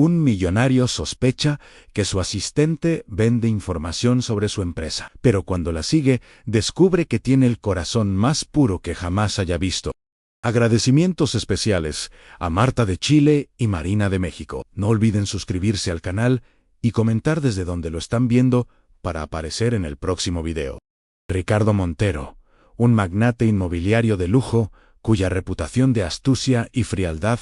Un millonario sospecha que su asistente vende información sobre su empresa, pero cuando la sigue, descubre que tiene el corazón más puro que jamás haya visto. Agradecimientos especiales a Marta de Chile y Marina de México. No olviden suscribirse al canal y comentar desde donde lo están viendo para aparecer en el próximo video. Ricardo Montero, un magnate inmobiliario de lujo cuya reputación de astucia y frialdad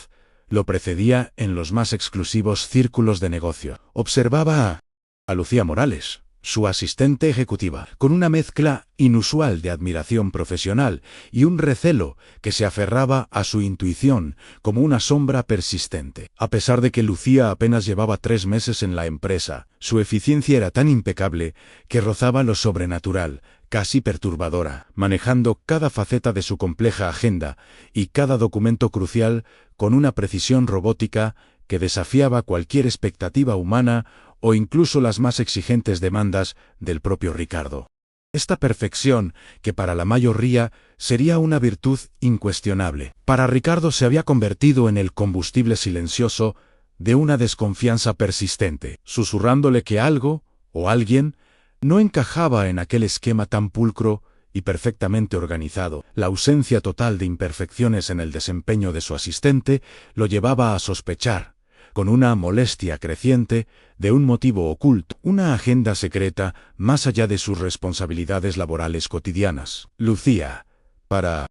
lo precedía en los más exclusivos círculos de negocio. Observaba a Lucía Morales, su asistente ejecutiva, con una mezcla inusual de admiración profesional y un recelo que se aferraba a su intuición como una sombra persistente. A pesar de que Lucía apenas llevaba 3 meses en la empresa, su eficiencia era tan impecable que rozaba lo sobrenatural, casi perturbadora, manejando cada faceta de su compleja agenda y cada documento crucial con una precisión robótica que desafiaba cualquier expectativa humana o incluso las más exigentes demandas del propio Ricardo. Esta perfección, que para la mayoría sería una virtud incuestionable, para Ricardo se había convertido en el combustible silencioso de una desconfianza persistente, susurrándole que algo o alguien no encajaba en aquel esquema tan pulcro y perfectamente organizado. La ausencia total de imperfecciones en el desempeño de su asistente lo llevaba a sospechar, con una molestia creciente, de un motivo oculto, una agenda secreta más allá de sus responsabilidades laborales cotidianas. Lucía, para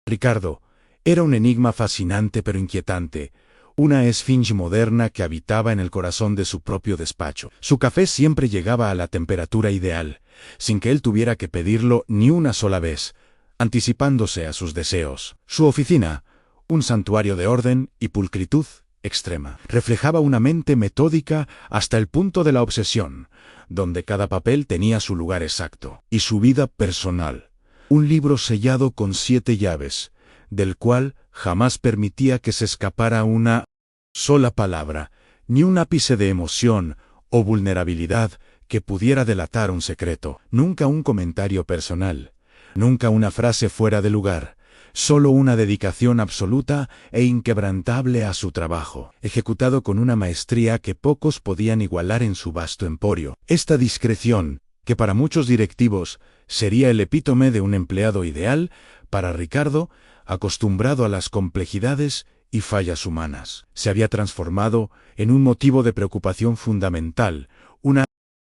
Ricardo, era un enigma fascinante pero inquietante, una esfinge moderna que habitaba en el corazón de su propio despacho. Su café siempre llegaba a la temperatura ideal, sin que él tuviera que pedirlo ni una sola vez, anticipándose a sus deseos. Su oficina, un santuario de orden y pulcritud extrema, reflejaba una mente metódica hasta el punto de la obsesión, donde cada papel tenía su lugar exacto. Y su vida personal, un libro sellado con 7 llaves, del cual jamás permitía que se escapara una sola palabra, ni un ápice de emoción o vulnerabilidad que pudiera delatar un secreto. Nunca un comentario personal, nunca una frase fuera de lugar, solo una dedicación absoluta e inquebrantable a su trabajo, ejecutado con una maestría que pocos podían igualar en su vasto emporio. Esta discreción, que para muchos directivos sería el epítome de un empleado ideal, para Ricardo, acostumbrado a las complejidades y fallas humanas, se había transformado en un motivo de preocupación fundamental, una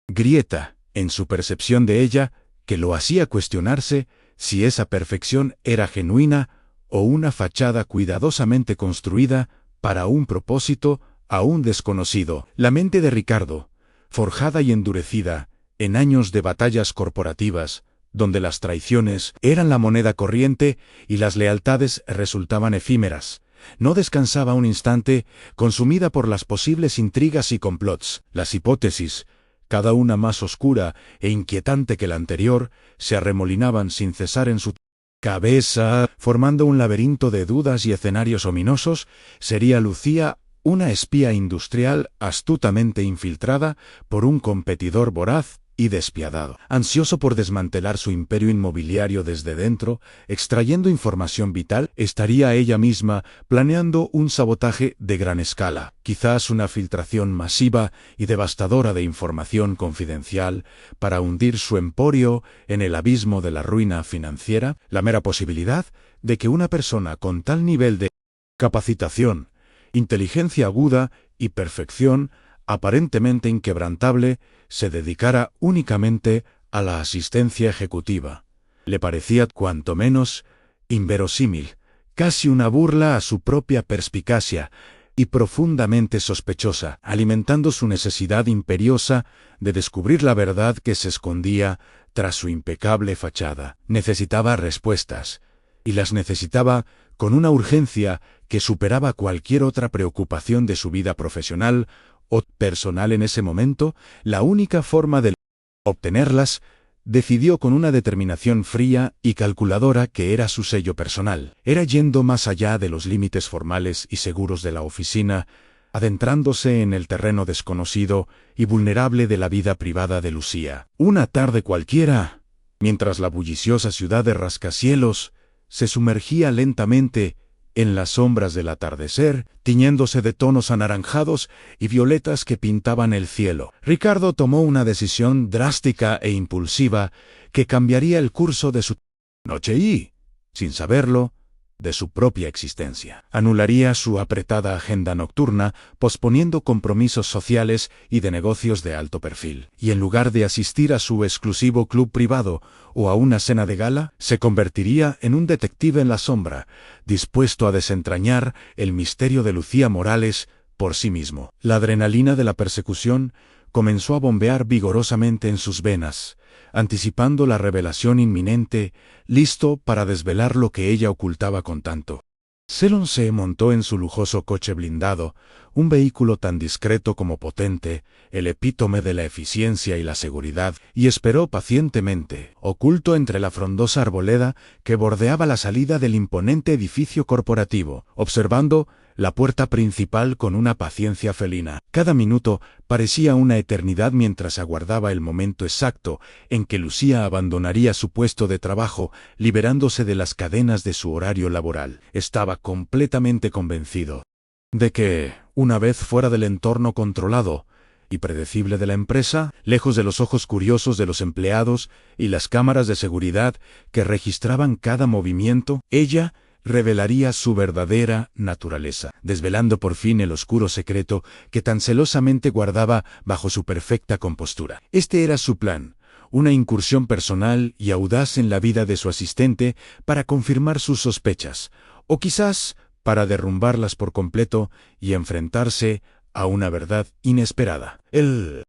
grieta en su percepción de ella que lo hacía cuestionarse si esa perfección era genuina o una fachada cuidadosamente construida para un propósito aún desconocido. La mente de Ricardo, forjada y endurecida en años de batallas corporativas, donde las traiciones eran la moneda corriente y las lealtades resultaban efímeras, no descansaba un instante, consumida por las posibles intrigas y complots. Las hipótesis, cada una más oscura e inquietante que la anterior, se arremolinaban sin cesar en su cabeza, formando un laberinto de dudas y escenarios ominosos. ¿Sería Lucía una espía industrial astutamente infiltrada por un competidor voraz y despiadado, ansioso por desmantelar su imperio inmobiliario desde dentro, extrayendo información vital? ¿Estaría ella misma planeando un sabotaje de gran escala, quizás una filtración masiva y devastadora de información confidencial para hundir su emporio en el abismo de la ruina financiera? La mera posibilidad de que una persona con tal nivel de capacitación, inteligencia aguda y perfección aparentemente inquebrantable se dedicara únicamente a la asistencia ejecutiva le parecía cuanto menos inverosímil, casi una burla a su propia perspicacia y profundamente sospechosa, alimentando su necesidad imperiosa de descubrir la verdad que se escondía tras su impecable fachada. Necesitaba respuestas, y las necesitaba con una urgencia que superaba cualquier otra preocupación de su vida profesional o personal en ese momento. La única forma de obtenerlas, decidió con una determinación fría y calculadora que era su sello personal. Era yendo más allá de los límites formales y seguros de la oficina, adentrándose en el terreno desconocido y vulnerable de la vida privada de Lucía. Una tarde cualquiera, mientras la bulliciosa ciudad de rascacielos se sumergía lentamente en las sombras del atardecer, tiñéndose de tonos anaranjados y violetas que pintaban el cielo. Ricardo tomó una decisión drástica e impulsiva que cambiaría el curso de su noche y, sin saberlo, de su propia existencia. Anularía su apretada agenda nocturna, posponiendo compromisos sociales y de negocios de alto perfil. Y en lugar de asistir a su exclusivo club privado o a una cena de gala, se convertiría en un detective en la sombra, dispuesto a desentrañar el misterio de Lucía Morales por sí mismo. La adrenalina de la persecución comenzó a bombear vigorosamente en sus venas, anticipando la revelación inminente, listo para desvelar lo que ella ocultaba con tanto. Ceylon se montó en su lujoso coche blindado, un vehículo tan discreto como potente, el epítome de la eficiencia y la seguridad, y esperó pacientemente, oculto entre la frondosa arboleda que bordeaba la salida del imponente edificio corporativo, observando la puerta principal con una paciencia felina. Cada minuto parecía una eternidad mientras aguardaba el momento exacto en que Lucía abandonaría su puesto de trabajo, liberándose de las cadenas de su horario laboral. Estaba completamente convencido de que, una vez fuera del entorno controlado y predecible de la empresa, lejos de los ojos curiosos de los empleados y las cámaras de seguridad que registraban cada movimiento, ella revelaría su verdadera naturaleza, desvelando por fin el oscuro secreto que tan celosamente guardaba bajo su perfecta compostura. Este era su plan, una incursión personal y audaz en la vida de su asistente para confirmar sus sospechas, o quizás para derrumbarlas por completo y enfrentarse a una verdad inesperada. El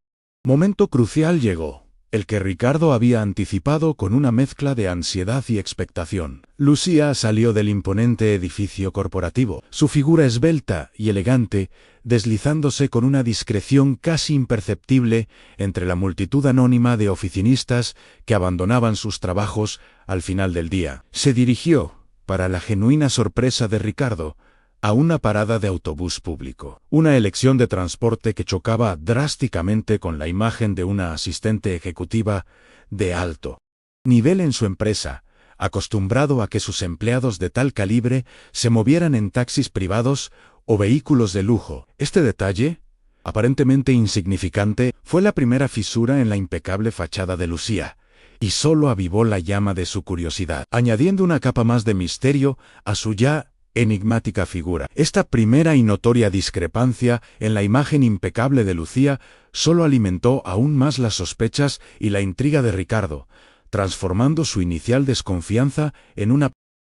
momento crucial llegó, el que Ricardo había anticipado con una mezcla de ansiedad y expectación. Lucía salió del imponente edificio corporativo, su figura esbelta y elegante, deslizándose con una discreción casi imperceptible entre la multitud anónima de oficinistas que abandonaban sus trabajos al final del día. Se dirigió, para la genuina sorpresa de Ricardo, a una parada de autobús público, una elección de transporte que chocaba drásticamente con la imagen de una asistente ejecutiva de alto nivel en su empresa, acostumbrado a que sus empleados de tal calibre se movieran en taxis privados o vehículos de lujo. Este detalle, aparentemente insignificante, fue la primera fisura en la impecable fachada de Lucía, y solo avivó la llama de su curiosidad, añadiendo una capa más de misterio a su ya enigmática figura. Esta primera y notoria discrepancia en la imagen impecable de Lucía solo alimentó aún más las sospechas y la intriga de Ricardo, transformando su inicial desconfianza en una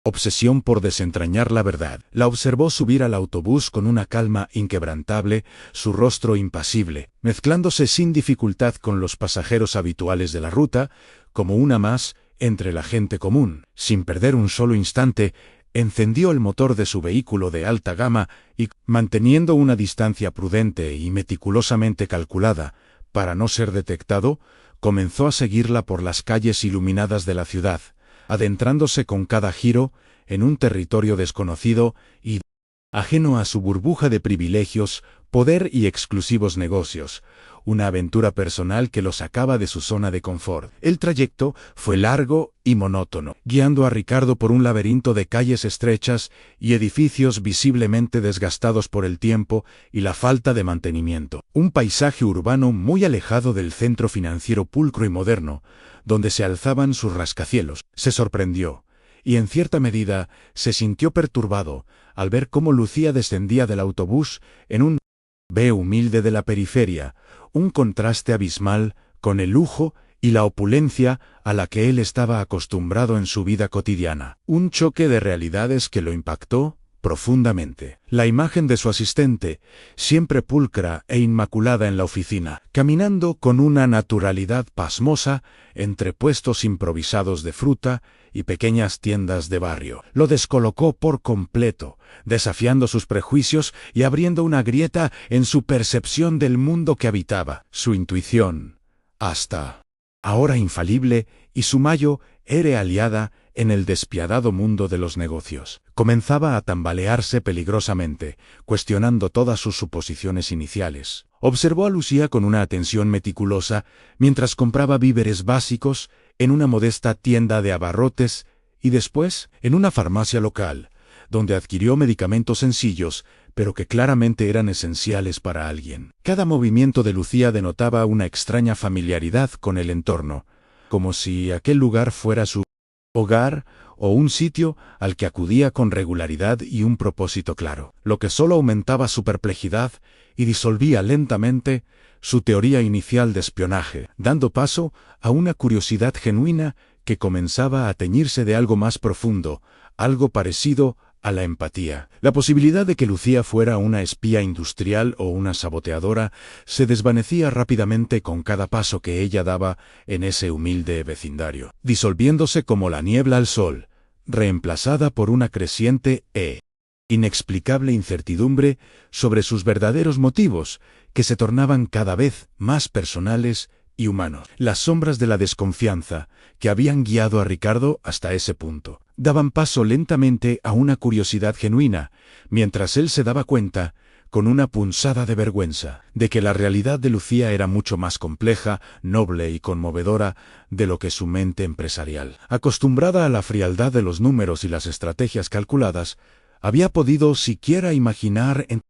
obsesión por desentrañar la verdad. La observó subir al autobús con una calma inquebrantable, su rostro impasible, mezclándose sin dificultad con los pasajeros habituales de la ruta, como una más entre la gente común. Sin perder un solo instante, encendió el motor de su vehículo de alta gama y, manteniendo una distancia prudente y meticulosamente calculada para no ser detectado, comenzó a seguirla por las calles iluminadas de la ciudad, adentrándose con cada giro en un territorio desconocido y ajeno a su burbuja de privilegios, poder y exclusivos negocios, una aventura personal que lo sacaba de su zona de confort. El trayecto fue largo y monótono, guiando a Ricardo por un laberinto de calles estrechas y edificios visiblemente desgastados por el tiempo y la falta de mantenimiento. Un paisaje urbano muy alejado del centro financiero pulcro y moderno, donde se alzaban sus rascacielos. Se sorprendió, y en cierta medida se sintió perturbado, al ver cómo Lucía descendía del autobús en un B humilde de la periferia, un contraste abismal con el lujo y la opulencia a la que él estaba acostumbrado en su vida cotidiana. Un choque de realidades que lo impactó profundamente. La imagen de su asistente, siempre pulcra e inmaculada en la oficina, caminando con una naturalidad pasmosa entre puestos improvisados de fruta y pequeñas tiendas de barrio, lo descolocó por completo, desafiando sus prejuicios y abriendo una grieta en su percepción del mundo que habitaba. Su intuición, hasta ahora infalible, y su mayo era aliada en el despiadado mundo de los negocios. Comenzaba a tambalearse peligrosamente, cuestionando todas sus suposiciones iniciales. Observó a Lucía con una atención meticulosa mientras compraba víveres básicos en una modesta tienda de abarrotes y después en una farmacia local, donde adquirió medicamentos sencillos, pero que claramente eran esenciales para alguien. Cada movimiento de Lucía denotaba una extraña familiaridad con el entorno, como si aquel lugar fuera su hogar o un sitio al que acudía con regularidad y un propósito claro, lo que solo aumentaba su perplejidad y disolvía lentamente su teoría inicial de espionaje, dando paso a una curiosidad genuina que comenzaba a teñirse de algo más profundo, algo parecido a la empatía. La posibilidad de que Lucía fuera una espía industrial o una saboteadora se desvanecía rápidamente con cada paso que ella daba en ese humilde vecindario, disolviéndose como la niebla al sol, reemplazada por una creciente e inexplicable incertidumbre sobre sus verdaderos motivos, que se tornaban cada vez más personales y humanos. Las sombras de la desconfianza que habían guiado a Ricardo hasta ese punto daban paso lentamente a una curiosidad genuina, mientras él se daba cuenta, con una punzada de vergüenza, de que la realidad de Lucía era mucho más compleja, noble y conmovedora de lo que su mente empresarial, acostumbrada a la frialdad de los números y las estrategias calculadas, había podido siquiera imaginar en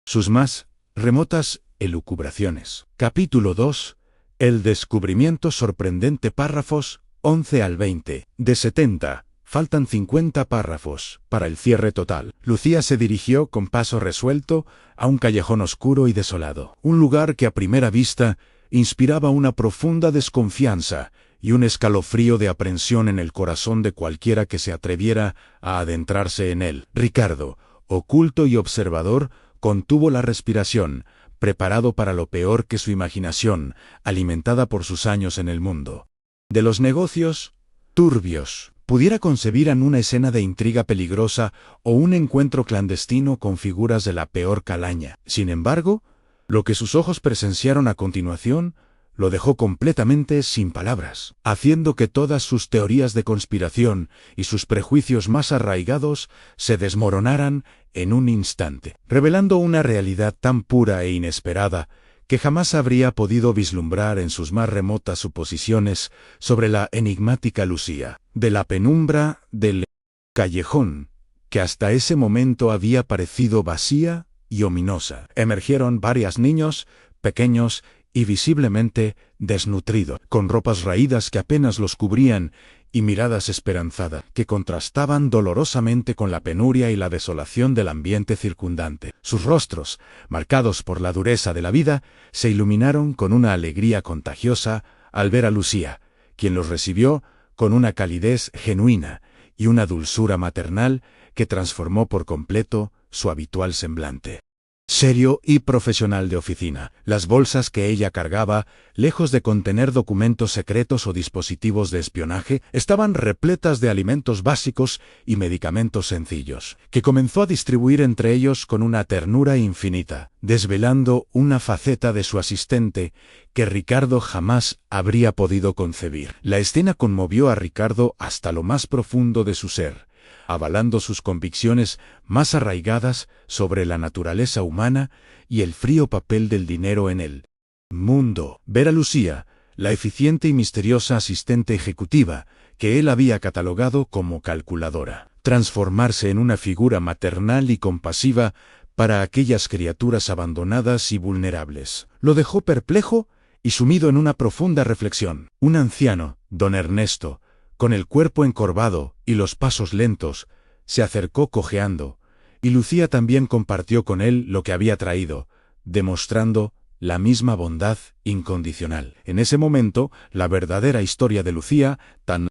sus más remotas elucubraciones. Capítulo 2. El descubrimiento sorprendente. Párrafos 11 al 20. De 70. Faltan 50 párrafos para el cierre total. Lucía se dirigió con paso resuelto a un callejón oscuro y desolado. Un lugar que a primera vista inspiraba una profunda desconfianza y un escalofrío de aprensión en el corazón de cualquiera que se atreviera a adentrarse en él. Ricardo, oculto y observador, contuvo la respiración, preparado para lo peor que su imaginación, alimentada por sus años en el mundo de los negocios turbios, pudiera concebir en una escena de intriga peligrosa o un encuentro clandestino con figuras de la peor calaña. Sin embargo, lo que sus ojos presenciaron a continuación lo dejó completamente sin palabras, haciendo que todas sus teorías de conspiración y sus prejuicios más arraigados se desmoronaran en un instante, revelando una realidad tan pura e inesperada que jamás habría podido vislumbrar en sus más remotas suposiciones sobre la enigmática Lucía. De la penumbra del callejón, que hasta ese momento había parecido vacía y ominosa, emergieron varios niños, pequeños y visiblemente desnutridos, con ropas raídas que apenas los cubrían y miradas esperanzadas que contrastaban dolorosamente con la penuria y la desolación del ambiente circundante. Sus rostros, marcados por la dureza de la vida, se iluminaron con una alegría contagiosa al ver a Lucía, quien los recibió con una calidez genuina y una dulzura maternal que transformó por completo su habitual semblante serio y profesional de oficina. Las bolsas que ella cargaba, lejos de contener documentos secretos o dispositivos de espionaje, estaban repletas de alimentos básicos y medicamentos sencillos, que comenzó a distribuir entre ellos con una ternura infinita, desvelando una faceta de su asistente que Ricardo jamás habría podido concebir. La escena conmovió a Ricardo hasta lo más profundo de su ser, avalando sus convicciones más arraigadas sobre la naturaleza humana y el frío papel del dinero en el mundo. Ver a Lucía, la eficiente y misteriosa asistente ejecutiva, que él había catalogado como calculadora, transformarse en una figura maternal y compasiva para aquellas criaturas abandonadas y vulnerables, lo dejó perplejo y sumido en una profunda reflexión. Un anciano, don Ernesto, con el cuerpo encorvado y los pasos lentos, se acercó cojeando, y Lucía también compartió con él lo que había traído, demostrando la misma bondad incondicional. En ese momento, la verdadera historia de Lucía, tan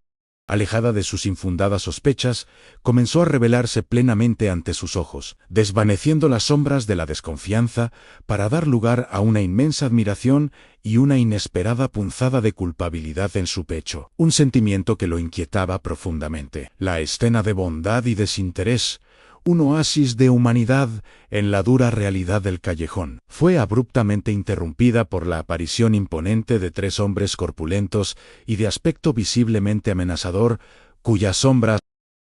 alejada de sus infundadas sospechas, comenzó a revelarse plenamente ante sus ojos, desvaneciendo las sombras de la desconfianza para dar lugar a una inmensa admiración y una inesperada punzada de culpabilidad en su pecho, un sentimiento que lo inquietaba profundamente. La escena de bondad y desinterés, un oasis de humanidad en la dura realidad del callejón, fue abruptamente interrumpida por la aparición imponente de tres hombres corpulentos y de aspecto visiblemente amenazador, cuyas sombras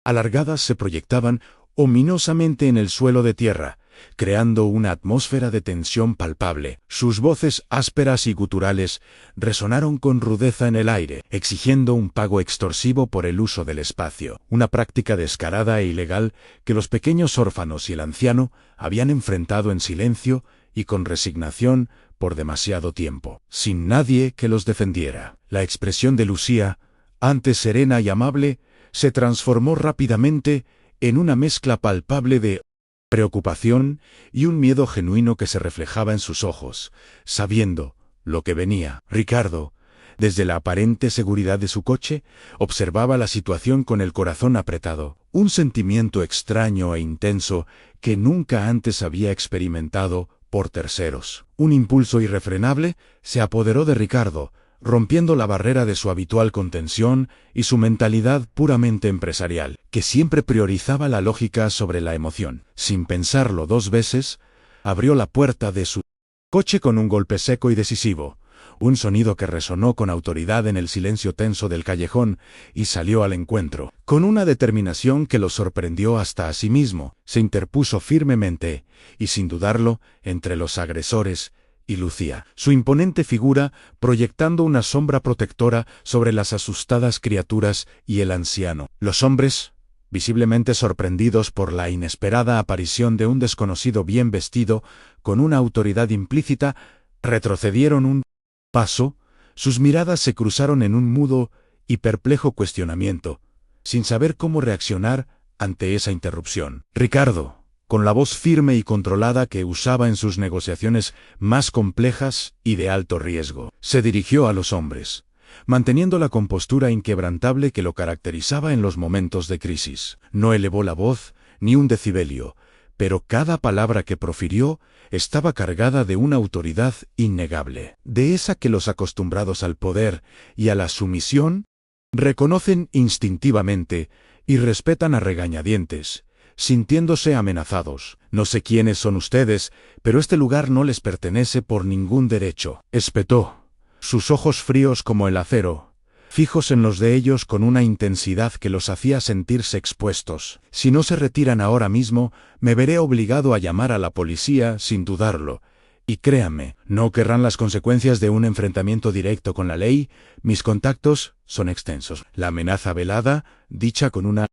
alargadas se proyectaban ominosamente en el suelo de tierra, creando una atmósfera de tensión palpable. Sus voces ásperas y guturales resonaron con rudeza en el aire, exigiendo un pago extorsivo por el uso del espacio, una práctica descarada e ilegal que los pequeños órfanos y el anciano habían enfrentado en silencio y con resignación por demasiado tiempo, sin nadie que los defendiera. La expresión de Lucía, antes serena y amable, se transformó rápidamente en una mezcla palpable de preocupación y un miedo genuino que se reflejaba en sus ojos, sabiendo lo que venía. Ricardo, desde la aparente seguridad de su coche, observaba la situación con el corazón apretado, un sentimiento extraño e intenso que nunca antes había experimentado por terceros. Un impulso irrefrenable se apoderó de Ricardo, rompiendo la barrera de su habitual contención y su mentalidad puramente empresarial, que siempre priorizaba la lógica sobre la emoción. Sin pensarlo 2 veces, abrió la puerta de su coche con un golpe seco y decisivo, un sonido que resonó con autoridad en el silencio tenso del callejón, y salió al encuentro. Con una determinación que lo sorprendió hasta a sí mismo, se interpuso firmemente, y sin dudarlo, entre los agresores y Lucía, su imponente figura proyectando una sombra protectora sobre las asustadas criaturas y el anciano. Los hombres, visiblemente sorprendidos por la inesperada aparición de un desconocido bien vestido, con una autoridad implícita, retrocedieron un paso, sus miradas se cruzaron en un mudo y perplejo cuestionamiento, sin saber cómo reaccionar ante esa interrupción. Ricardo, con la voz firme y controlada que usaba en sus negociaciones más complejas y de alto riesgo, se dirigió a los hombres, manteniendo la compostura inquebrantable que lo caracterizaba en los momentos de crisis. No elevó la voz ni un decibelio, pero cada palabra que profirió estaba cargada de una autoridad innegable, de esa que los acostumbrados al poder y a la sumisión reconocen instintivamente y respetan a regañadientes, sintiéndose amenazados. No sé quiénes son ustedes, pero este lugar no les pertenece por ningún derecho, espetó, sus ojos fríos como el acero, fijos en los de ellos con una intensidad que los hacía sentirse expuestos. Si no se retiran ahora mismo, me veré obligado a llamar a la policía sin dudarlo. Y créanme, no querrán las consecuencias de un enfrentamiento directo con la ley. Mis contactos son extensos. La amenaza velada, dicha con una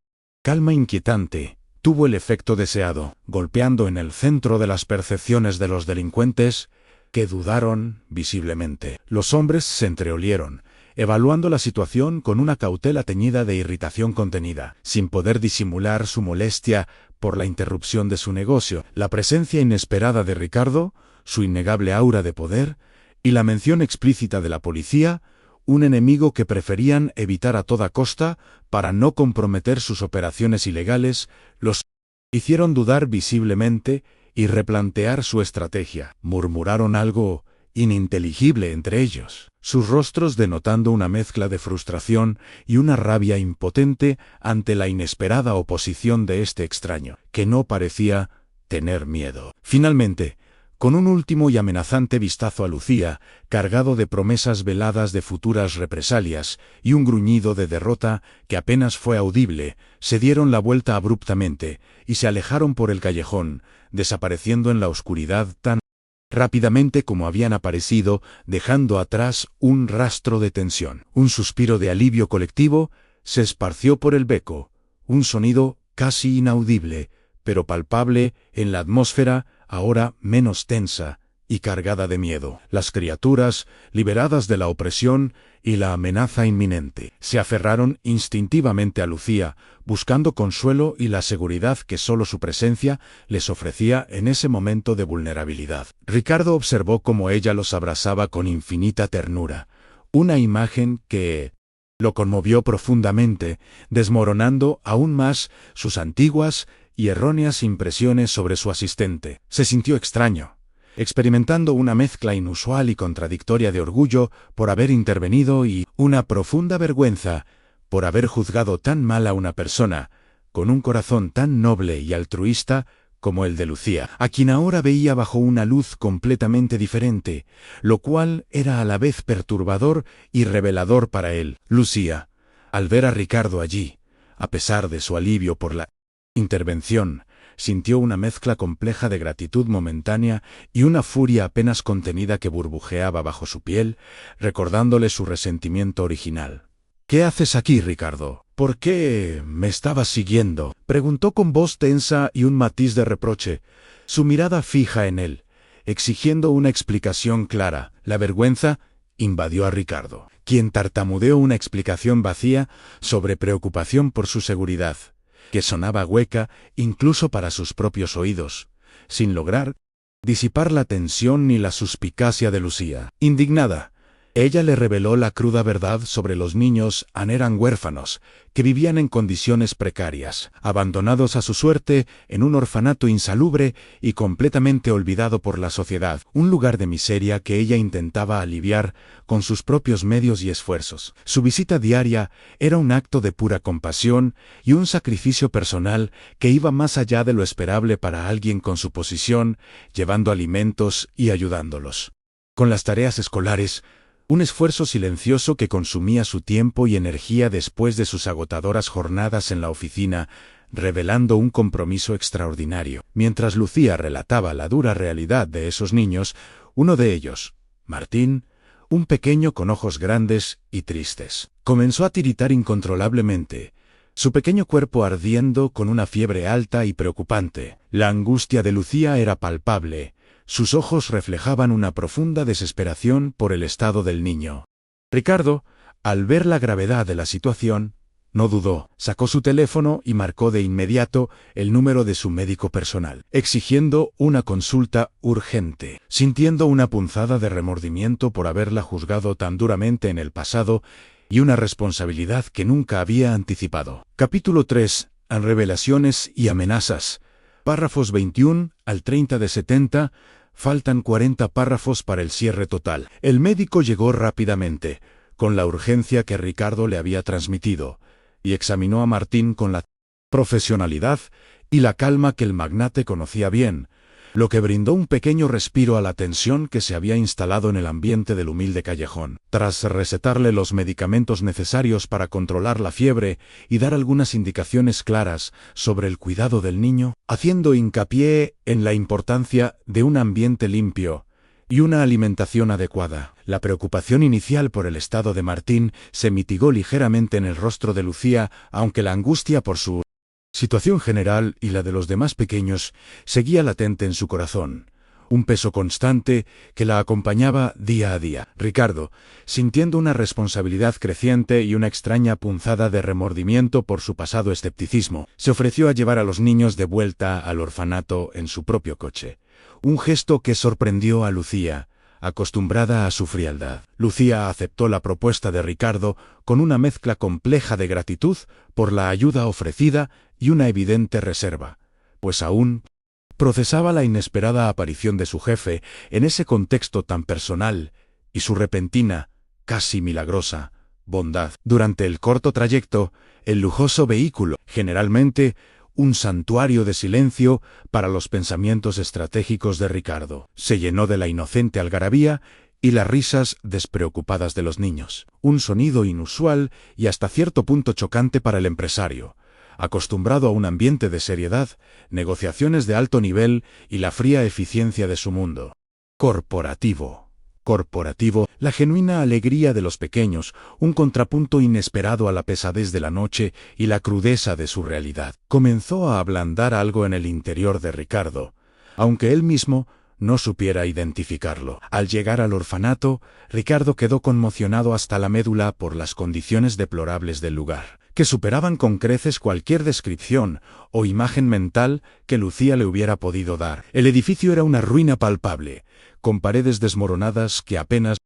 calma inquietante, tuvo el efecto deseado, golpeando en el centro de las percepciones de los delincuentes, que dudaron visiblemente. Los hombres se entreolieron, evaluando la situación con una cautela teñida de irritación contenida, sin poder disimular su molestia por la interrupción de su negocio, la presencia inesperada de Ricardo, su innegable aura de poder, y la mención explícita de la policía, un enemigo que preferían evitar a toda costa para no comprometer sus operaciones ilegales, los hicieron dudar visiblemente y replantear su estrategia. Murmuraron algo ininteligible entre ellos, sus rostros denotando una mezcla de frustración y una rabia impotente ante la inesperada oposición de este extraño, que no parecía tener miedo. Finalmente, con un último y amenazante vistazo a Lucía, cargado de promesas veladas de futuras represalias y un gruñido de derrota que apenas fue audible, se dieron la vuelta abruptamente y se alejaron por el callejón, desapareciendo en la oscuridad tan rápidamente como habían aparecido, dejando atrás un rastro de tensión. Un suspiro de alivio colectivo se esparció por el beco, un sonido casi inaudible, pero palpable en la atmósfera, ahora menos tensa y cargada de miedo. Las criaturas, liberadas de la opresión y la amenaza inminente, se aferraron instintivamente a Lucía, buscando consuelo y la seguridad que solo su presencia les ofrecía en ese momento de vulnerabilidad. Ricardo observó cómo ella los abrazaba con infinita ternura, una imagen que lo conmovió profundamente, desmoronando aún más sus antiguas y erróneas impresiones sobre su asistente. Se sintió extraño, experimentando una mezcla inusual y contradictoria de orgullo por haber intervenido y una profunda vergüenza por haber juzgado tan mal a una persona con un corazón tan noble y altruista como el de Lucía, a quien ahora veía bajo una luz completamente diferente, lo cual era a la vez perturbador y revelador para él. Lucía, al ver a Ricardo allí, a pesar de su alivio por la intervención, Sintió una mezcla compleja de gratitud momentánea y una furia apenas contenida que burbujeaba bajo su piel, recordándole su resentimiento original. «¿Qué haces aquí, Ricardo? ¿Por qué me estabas siguiendo?», preguntó con voz tensa y un matiz de reproche, su mirada fija en él, exigiendo una explicación clara. La vergüenza invadió a Ricardo, quien tartamudeó una explicación vacía sobre preocupación por su seguridad, que sonaba hueca incluso para sus propios oídos, sin lograr disipar la tensión ni la suspicacia de Lucía. Indignada, ella le reveló la cruda verdad sobre los niños. Eran huérfanos, que vivían en condiciones precarias, abandonados a su suerte en un orfanato insalubre y completamente olvidado por la sociedad, un lugar de miseria que ella intentaba aliviar con sus propios medios y esfuerzos. Su visita diaria era un acto de pura compasión y un sacrificio personal que iba más allá de lo esperable para alguien con su posición, llevando alimentos y ayudándolos con las tareas escolares, un esfuerzo silencioso que consumía su tiempo y energía después de sus agotadoras jornadas en la oficina, revelando un compromiso extraordinario. Mientras Lucía relataba la dura realidad de esos niños, uno de ellos, Martín, un pequeño con ojos grandes y tristes, comenzó a tiritar incontrolablemente, su pequeño cuerpo ardiendo con una fiebre alta y preocupante. La angustia de Lucía era palpable. Sus ojos reflejaban una profunda desesperación por el estado del niño. Ricardo, al ver la gravedad de la situación, no dudó, sacó su teléfono y marcó de inmediato el número de su médico personal, exigiendo una consulta urgente. Sintiendo una punzada de remordimiento por haberla juzgado tan duramente en el pasado y una responsabilidad que nunca había anticipado. Capítulo 3. Revelaciones y amenazas. Párrafos 21 al 30 de 70. Faltan 40 párrafos para el cierre total. El médico llegó rápidamente, con la urgencia que Ricardo le había transmitido, y examinó a Martín con la profesionalidad y la calma que el magnate conocía bien, lo que brindó un pequeño respiro a la tensión que se había instalado en el ambiente del humilde callejón. Tras recetarle los medicamentos necesarios para controlar la fiebre y dar algunas indicaciones claras sobre el cuidado del niño, haciendo hincapié en la importancia de un ambiente limpio y una alimentación adecuada, la preocupación inicial por el estado de Martín se mitigó ligeramente en el rostro de Lucía, aunque la angustia por su situación general y la de los demás pequeños seguía latente en su corazón, un peso constante que la acompañaba día a día. Ricardo, sintiendo una responsabilidad creciente y una extraña punzada de remordimiento por su pasado escepticismo, se ofreció a llevar a los niños de vuelta al orfanato en su propio coche, un gesto que sorprendió a Lucía, acostumbrada a su frialdad. Lucía aceptó la propuesta de Ricardo con una mezcla compleja de gratitud por la ayuda ofrecida y una evidente reserva, pues aún procesaba la inesperada aparición de su jefe en ese contexto tan personal y su repentina, casi milagrosa, bondad. Durante el corto trayecto, el lujoso vehículo, generalmente un santuario de silencio para los pensamientos estratégicos de Ricardo, se llenó de la inocente algarabía y las risas despreocupadas de los niños. Un sonido inusual y hasta cierto punto chocante para el empresario, acostumbrado a un ambiente de seriedad, negociaciones de alto nivel y la fría eficiencia de su mundo corporativo, la genuina alegría de los pequeños, un contrapunto inesperado a la pesadez de la noche y la crudeza de su realidad. Comenzó a ablandar algo en el interior de Ricardo, aunque él mismo no supiera identificarlo. Al llegar al orfanato, Ricardo quedó conmocionado hasta la médula por las condiciones deplorables del lugar, que superaban con creces cualquier descripción o imagen mental que Lucía le hubiera podido dar. El edificio era una ruina palpable, con paredes desmoronadas que apenas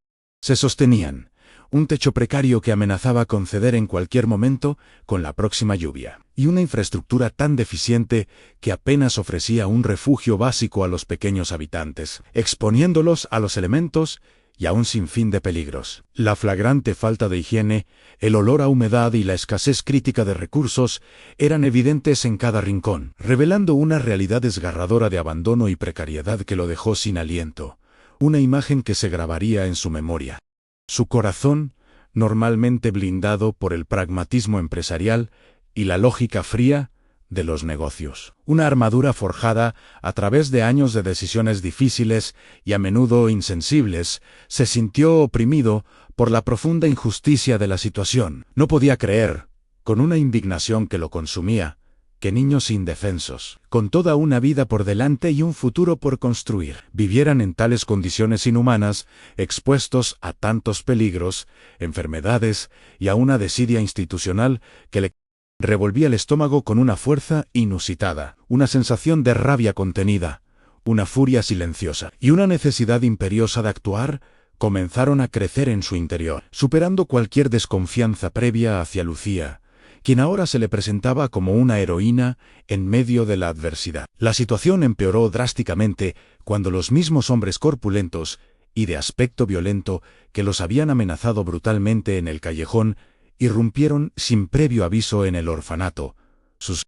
se sostenían, un techo precario que amenazaba con ceder en cualquier momento con la próxima lluvia, y una infraestructura tan deficiente que apenas ofrecía un refugio básico a los pequeños habitantes, exponiéndolos a los elementos y a un sinfín de peligros. La flagrante falta de higiene, el olor a humedad y la escasez crítica de recursos eran evidentes en cada rincón, revelando una realidad desgarradora de abandono y precariedad que lo dejó sin aliento, una imagen que se grabaría en su memoria. Su corazón, normalmente blindado por el pragmatismo empresarial y la lógica fría, de los negocios. Una armadura forjada a través de años de decisiones difíciles y a menudo insensibles, se sintió oprimido por la profunda injusticia de la situación. No podía creer, con una indignación que lo consumía, que niños indefensos, con toda una vida por delante y un futuro por construir, vivieran en tales condiciones inhumanas, expuestos a tantos peligros, enfermedades y a una desidia institucional que le revolvía el estómago con una fuerza inusitada, una sensación de rabia contenida, una furia silenciosa y una necesidad imperiosa de actuar comenzaron a crecer en su interior, superando cualquier desconfianza previa hacia Lucía, quien ahora se le presentaba como una heroína en medio de la adversidad. La situación empeoró drásticamente cuando los mismos hombres corpulentos y de aspecto violento que los habían amenazado brutalmente en el callejón irrumpieron sin previo aviso en el orfanato, sus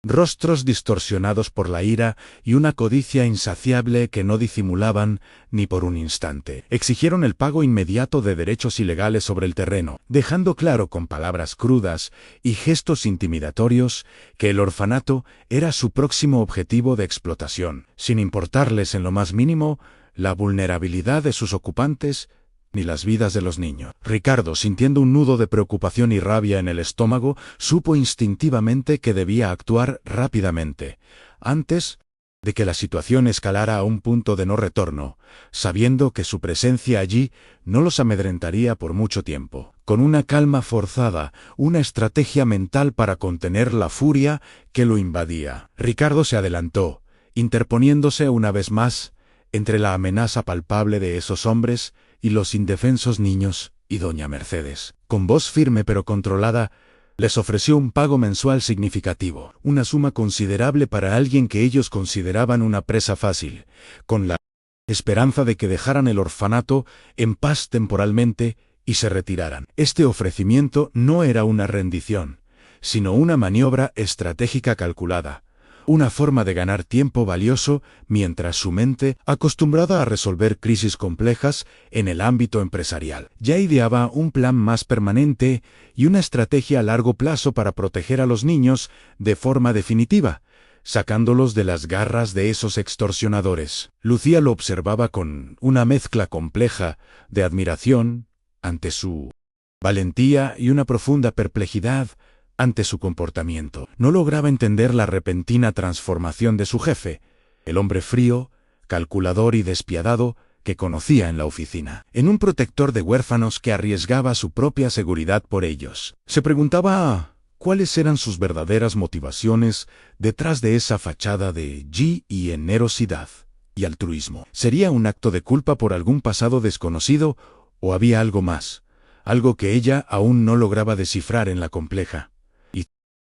rostros distorsionados por la ira y una codicia insaciable que no disimulaban ni por un instante. Exigieron el pago inmediato de derechos ilegales sobre el terreno, dejando claro con palabras crudas y gestos intimidatorios que el orfanato era su próximo objetivo de explotación, sin importarles en lo más mínimo la vulnerabilidad de sus ocupantes ni las vidas de los niños. Ricardo, sintiendo un nudo de preocupación y rabia en el estómago, supo instintivamente que debía actuar rápidamente, antes de que la situación escalara a un punto de no retorno, sabiendo que su presencia allí no los amedrentaría por mucho tiempo. Con una calma forzada, una estrategia mental para contener la furia que lo invadía, Ricardo se adelantó, interponiéndose una vez más entre la amenaza palpable de esos hombres y los indefensos niños, y doña Mercedes, con voz firme pero controlada, les ofreció un pago mensual significativo, una suma considerable para alguien que ellos consideraban una presa fácil, con la esperanza de que dejaran el orfanato en paz temporalmente y se retiraran. Este ofrecimiento no era una rendición, sino una maniobra estratégica calculada, una forma de ganar tiempo valioso mientras su mente, acostumbrada a resolver crisis complejas en el ámbito empresarial, ya ideaba un plan más permanente y una estrategia a largo plazo para proteger a los niños de forma definitiva, sacándolos de las garras de esos extorsionadores. Lucía lo observaba con una mezcla compleja de admiración ante su valentía y una profunda perplejidad ante su comportamiento. No lograba entender la repentina transformación de su jefe, el hombre frío, calculador y despiadado que conocía en la oficina, en un protector de huérfanos que arriesgaba su propia seguridad por ellos. Se preguntaba cuáles eran sus verdaderas motivaciones detrás de esa fachada de generosidad y altruismo. ¿Sería un acto de culpa por algún pasado desconocido o había algo más, algo que ella aún no lograba descifrar en la compleja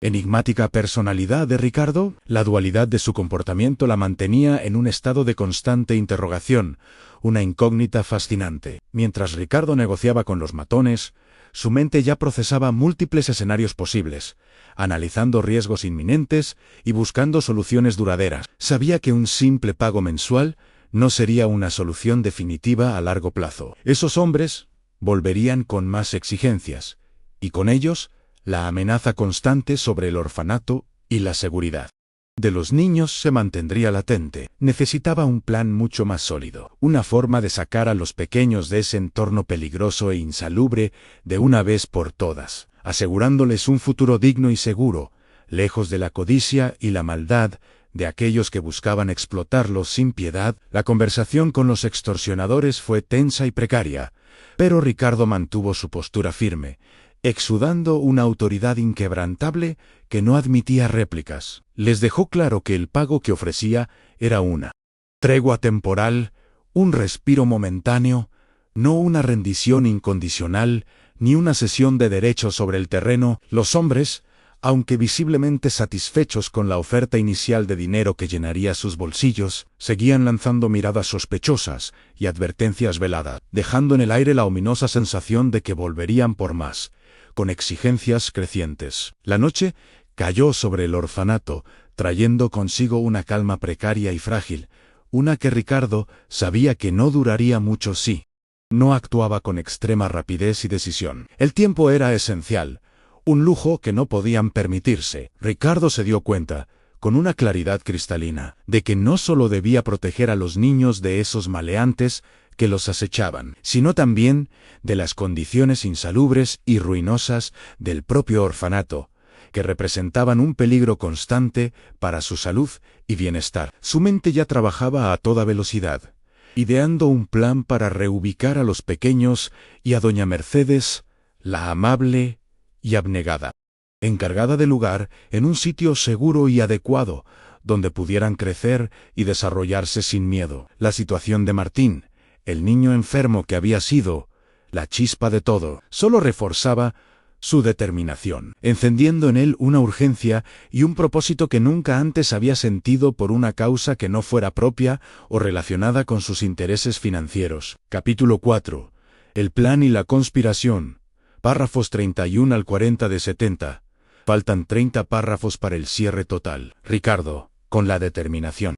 enigmática personalidad de Ricardo? La dualidad de su comportamiento la mantenía en un estado de constante interrogación, una incógnita fascinante. Mientras Ricardo negociaba con los matones, su mente ya procesaba múltiples escenarios posibles, analizando riesgos inminentes y buscando soluciones duraderas. Sabía que un simple pago mensual no sería una solución definitiva a largo plazo. Esos hombres volverían con más exigencias, y con ellos la amenaza constante sobre el orfanato y la seguridad de los niños se mantendría latente. Necesitaba un plan mucho más sólido, una forma de sacar a los pequeños de ese entorno peligroso e insalubre de una vez por todas, asegurándoles un futuro digno y seguro, lejos de la codicia y la maldad de aquellos que buscaban explotarlos sin piedad. La conversación con los extorsionadores fue tensa y precaria, pero Ricardo mantuvo su postura firme, exudando una autoridad inquebrantable que no admitía réplicas. Les dejó claro que el pago que ofrecía era una tregua temporal, un respiro momentáneo, no una rendición incondicional, ni una cesión de derechos sobre el terreno. Los hombres, aunque visiblemente satisfechos con la oferta inicial de dinero que llenaría sus bolsillos, seguían lanzando miradas sospechosas y advertencias veladas, dejando en el aire la ominosa sensación de que volverían por más, con exigencias crecientes. La noche cayó sobre el orfanato, trayendo consigo una calma precaria y frágil, una que Ricardo sabía que no duraría mucho si no actuaba con extrema rapidez y decisión. El tiempo era esencial, un lujo que no podían permitirse. Ricardo se dio cuenta, con una claridad cristalina, de que no solo debía proteger a los niños de esos maleantes que los acechaban, sino también de las condiciones insalubres y ruinosas del propio orfanato, que representaban un peligro constante para su salud y bienestar. Su mente ya trabajaba a toda velocidad, ideando un plan para reubicar a los pequeños y a doña Mercedes, la amable y abnegada, encargada del lugar, en un sitio seguro y adecuado, donde pudieran crecer y desarrollarse sin miedo. La situación de Martín, el niño enfermo que había sido la chispa de todo, solo reforzaba su determinación, encendiendo en él una urgencia y un propósito que nunca antes había sentido por una causa que no fuera propia o relacionada con sus intereses financieros. Capítulo 4. El plan y la conspiración. Párrafos 31 al 40 de 70. Faltan 30 párrafos para el cierre total. Ricardo, con la determinación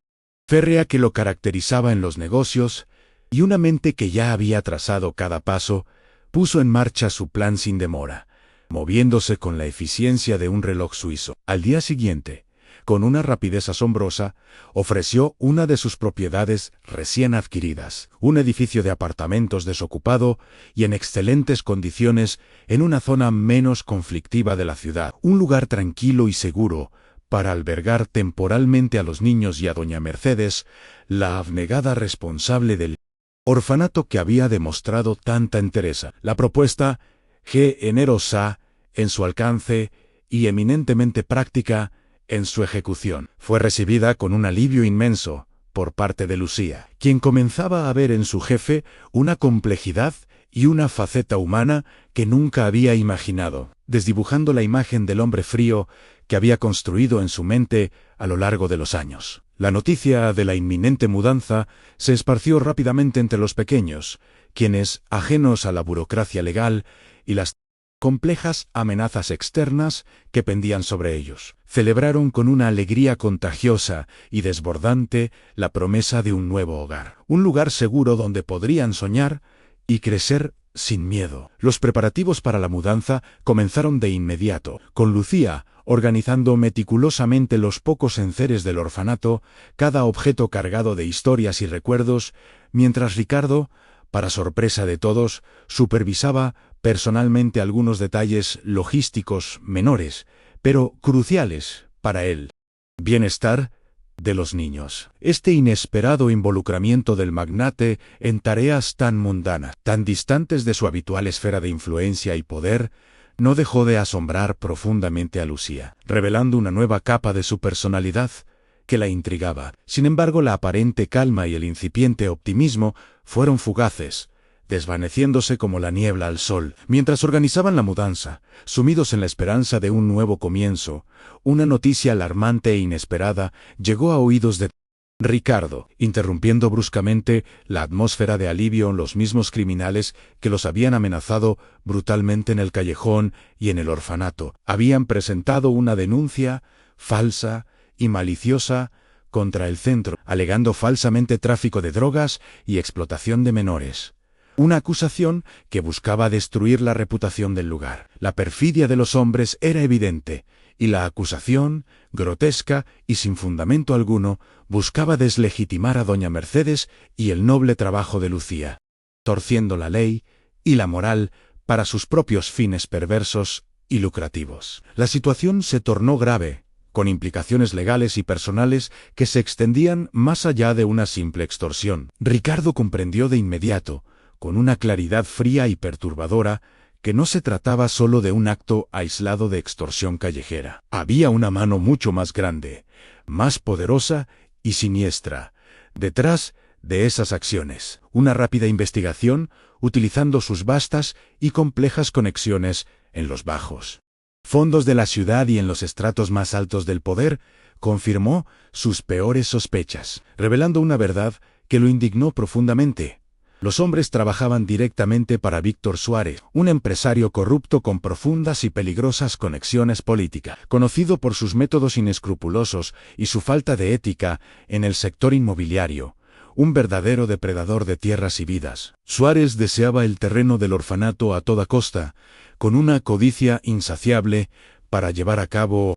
férrea que lo caracterizaba en los negocios, y una mente que ya había trazado cada paso, puso en marcha su plan sin demora, moviéndose con la eficiencia de un reloj suizo. Al día siguiente, con una rapidez asombrosa, ofreció una de sus propiedades recién adquiridas, un edificio de apartamentos desocupado y en excelentes condiciones en una zona menos conflictiva de la ciudad, un lugar tranquilo y seguro para albergar temporalmente a los niños y a doña Mercedes, la abnegada responsable del orfanato que había demostrado tanta entereza. La propuesta, generosa en su alcance y eminentemente práctica en su ejecución, fue recibida con un alivio inmenso por parte de Lucía, quien comenzaba a ver en su jefe una complejidad y una faceta humana que nunca había imaginado, desdibujando la imagen del hombre frío que había construido en su mente a lo largo de los años. La noticia de la inminente mudanza se esparció rápidamente entre los pequeños, quienes, ajenos a la burocracia legal y las complejas amenazas externas que pendían sobre ellos, celebraron con una alegría contagiosa y desbordante la promesa de un nuevo hogar, un lugar seguro donde podrían soñar y crecer sin miedo. Los preparativos para la mudanza comenzaron de inmediato, con Lucía organizando meticulosamente los pocos enseres del orfanato, cada objeto cargado de historias y recuerdos, mientras Ricardo, para sorpresa de todos, supervisaba personalmente algunos detalles logísticos menores, pero cruciales para el bienestar de los niños. Este inesperado involucramiento del magnate en tareas tan mundanas, tan distantes de su habitual esfera de influencia y poder, no dejó de asombrar profundamente a Lucía, revelando una nueva capa de su personalidad que la intrigaba. Sin embargo, la aparente calma y el incipiente optimismo fueron fugaces, desvaneciéndose como la niebla al sol. Mientras organizaban la mudanza, sumidos en la esperanza de un nuevo comienzo, una noticia alarmante e inesperada llegó a oídos de Ricardo, interrumpiendo bruscamente la atmósfera de alivio en los mismos criminales que los habían amenazado brutalmente en el callejón y en el orfanato. Habían presentado una denuncia falsa y maliciosa contra el centro, alegando falsamente tráfico de drogas y explotación de menores. Una acusación que buscaba destruir la reputación del lugar. La perfidia de los hombres era evidente, y la acusación, grotesca y sin fundamento alguno, buscaba deslegitimar a doña Mercedes y el noble trabajo de Lucía, torciendo la ley y la moral para sus propios fines perversos y lucrativos. La situación se tornó grave, con implicaciones legales y personales que se extendían más allá de una simple extorsión. Ricardo comprendió de inmediato, con una claridad fría y perturbadora, que no se trataba solo de un acto aislado de extorsión callejera. Había una mano mucho más grande, más poderosa y siniestra, detrás de esas acciones. Una rápida investigación, utilizando sus vastas y complejas conexiones en los bajos fondos de la ciudad y en los estratos más altos del poder, confirmó sus peores sospechas, revelando una verdad que lo indignó profundamente. Los hombres trabajaban directamente para Víctor Suárez, un empresario corrupto con profundas y peligrosas conexiones políticas, conocido por sus métodos inescrupulosos y su falta de ética en el sector inmobiliario, un verdadero depredador de tierras y vidas. Suárez deseaba el terreno del orfanato a toda costa, con una codicia insaciable para llevar a cabo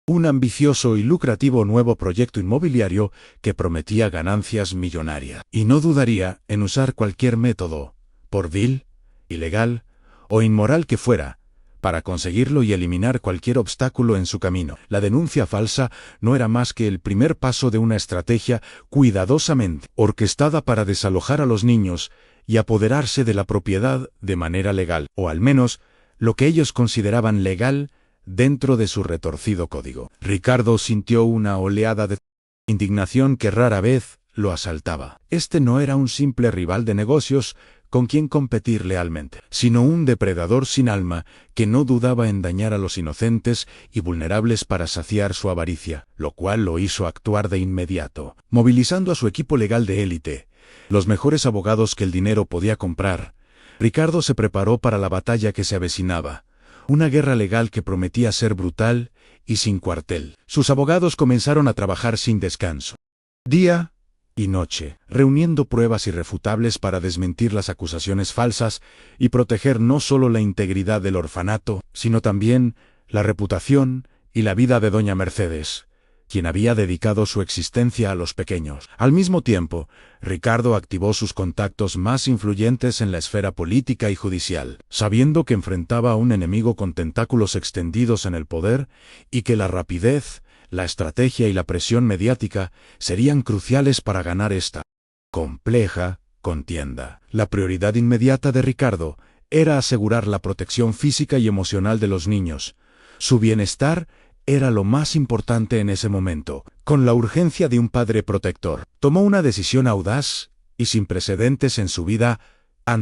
un ambicioso y lucrativo nuevo proyecto inmobiliario que prometía ganancias millonarias. Y no dudaría en usar cualquier método, por vil, ilegal o inmoral que fuera, para conseguirlo y eliminar cualquier obstáculo en su camino. La denuncia falsa no era más que el primer paso de una estrategia cuidadosamente orquestada para desalojar a los niños y apoderarse de la propiedad de manera legal, o al menos lo que ellos consideraban legal dentro de su retorcido código. Ricardo sintió una oleada de indignación que rara vez lo asaltaba. Este no era un simple rival de negocios con quien competir lealmente, sino un depredador sin alma que no dudaba en dañar a los inocentes y vulnerables para saciar su avaricia, lo cual lo hizo actuar de inmediato. Movilizando a su equipo legal de élite, los mejores abogados que el dinero podía comprar, Ricardo se preparó para la batalla que se avecinaba, una guerra legal que prometía ser brutal y sin cuartel. Sus abogados comenzaron a trabajar sin descanso, día y noche, reuniendo pruebas irrefutables para desmentir las acusaciones falsas y proteger no solo la integridad del orfanato, sino también la reputación y la vida de doña Mercedes, quien había dedicado su existencia a los pequeños. Al mismo tiempo, Ricardo activó sus contactos más influyentes en la esfera política y judicial, sabiendo que enfrentaba a un enemigo con tentáculos extendidos en el poder y que la rapidez, la estrategia y la presión mediática serían cruciales para ganar esta compleja contienda. La prioridad inmediata de Ricardo era asegurar la protección física y emocional de los niños. Su bienestar era lo más importante en ese momento. Con la urgencia de un padre protector, tomó una decisión audaz y sin precedentes en su vida.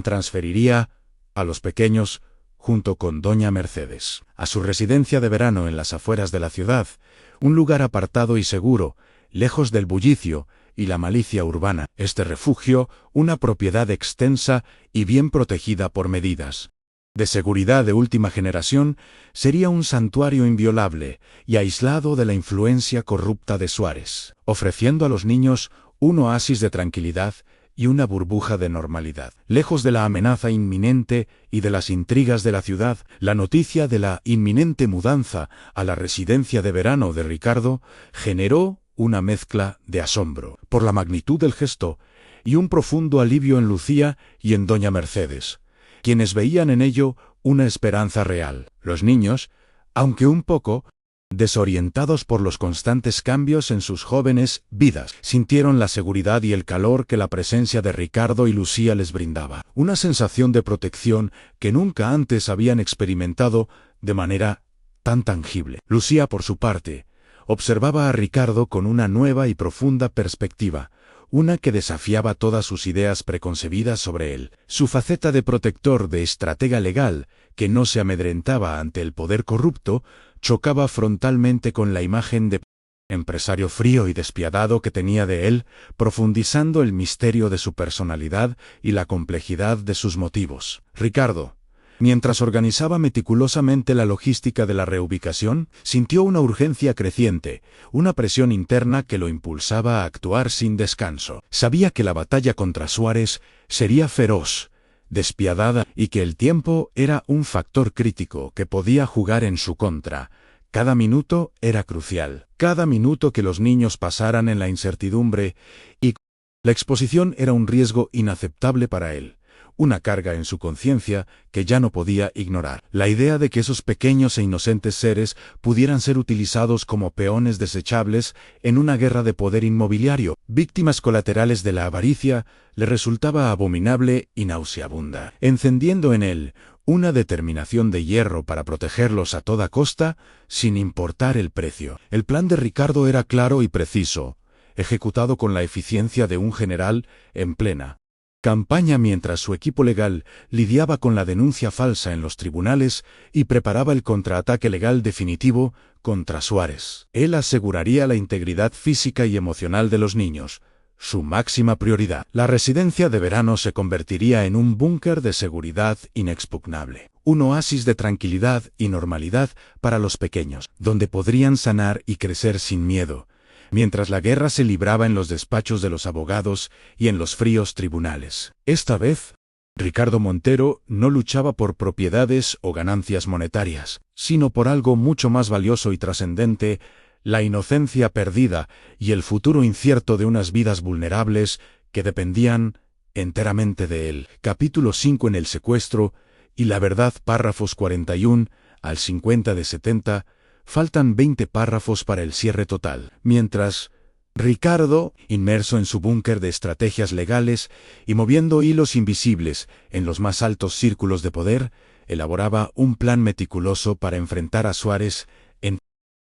Transferiría a los pequeños, junto con doña Mercedes, a su residencia de verano en las afueras de la ciudad, un lugar apartado y seguro, lejos del bullicio y la malicia urbana. Este refugio, una propiedad extensa y bien protegida por medidas de seguridad de última generación, sería un santuario inviolable y aislado de la influencia corrupta de Suárez, ofreciendo a los niños un oasis de tranquilidad y una burbuja de normalidad. Lejos de la amenaza inminente y de las intrigas de la ciudad, la noticia de la inminente mudanza a la residencia de verano de Ricardo generó una mezcla de asombro por la magnitud del gesto y un profundo alivio en Lucía y en doña Mercedes, quienes veían en ello una esperanza real. Los niños, aunque un poco desorientados por los constantes cambios en sus jóvenes vidas, sintieron la seguridad y el calor que la presencia de Ricardo y Lucía les brindaba, una sensación de protección que nunca antes habían experimentado de manera tan tangible. Lucía, por su parte, observaba a Ricardo con una nueva y profunda perspectiva, una que desafiaba todas sus ideas preconcebidas sobre él. Su faceta de protector, de estratega legal, que no se amedrentaba ante el poder corrupto, chocaba frontalmente con la imagen de empresario frío y despiadado que tenía de él, profundizando el misterio de su personalidad y la complejidad de sus motivos. Ricardo, mientras organizaba meticulosamente la logística de la reubicación, sintió una urgencia creciente, una presión interna que lo impulsaba a actuar sin descanso. Sabía que la batalla contra Suárez sería feroz, despiadada, y que el tiempo era un factor crítico que podía jugar en su contra. Cada minuto era crucial. Cada minuto que los niños pasaran en la incertidumbre y la exposición era un riesgo inaceptable para él, una carga en su conciencia que ya no podía ignorar. La idea de que esos pequeños e inocentes seres pudieran ser utilizados como peones desechables en una guerra de poder inmobiliario, víctimas colaterales de la avaricia, le resultaba abominable y nauseabunda, encendiendo en él una determinación de hierro para protegerlos a toda costa, sin importar el precio. El plan de Ricardo era claro y preciso, ejecutado con la eficiencia de un general en plena campaña mientras su equipo legal lidiaba con la denuncia falsa en los tribunales y preparaba el contraataque legal definitivo contra Suárez. Él aseguraría la integridad física y emocional de los niños, su máxima prioridad. La residencia de verano se convertiría en un búnker de seguridad inexpugnable, un oasis de tranquilidad y normalidad para los pequeños, donde podrían sanar y crecer sin miedo, mientras la guerra se libraba en los despachos de los abogados y en los fríos tribunales. Esta vez, Ricardo Montero no luchaba por propiedades o ganancias monetarias, sino por algo mucho más valioso y trascendente: la inocencia perdida y el futuro incierto de unas vidas vulnerables que dependían enteramente de él. Capítulo 5. En el secuestro y la verdad, párrafos 41 al 50 de 70, faltan 20 párrafos para el cierre total. Mientras Ricardo, inmerso en su búnker de estrategias legales y moviendo hilos invisibles en los más altos círculos de poder, elaboraba un plan meticuloso para enfrentar a Suárez en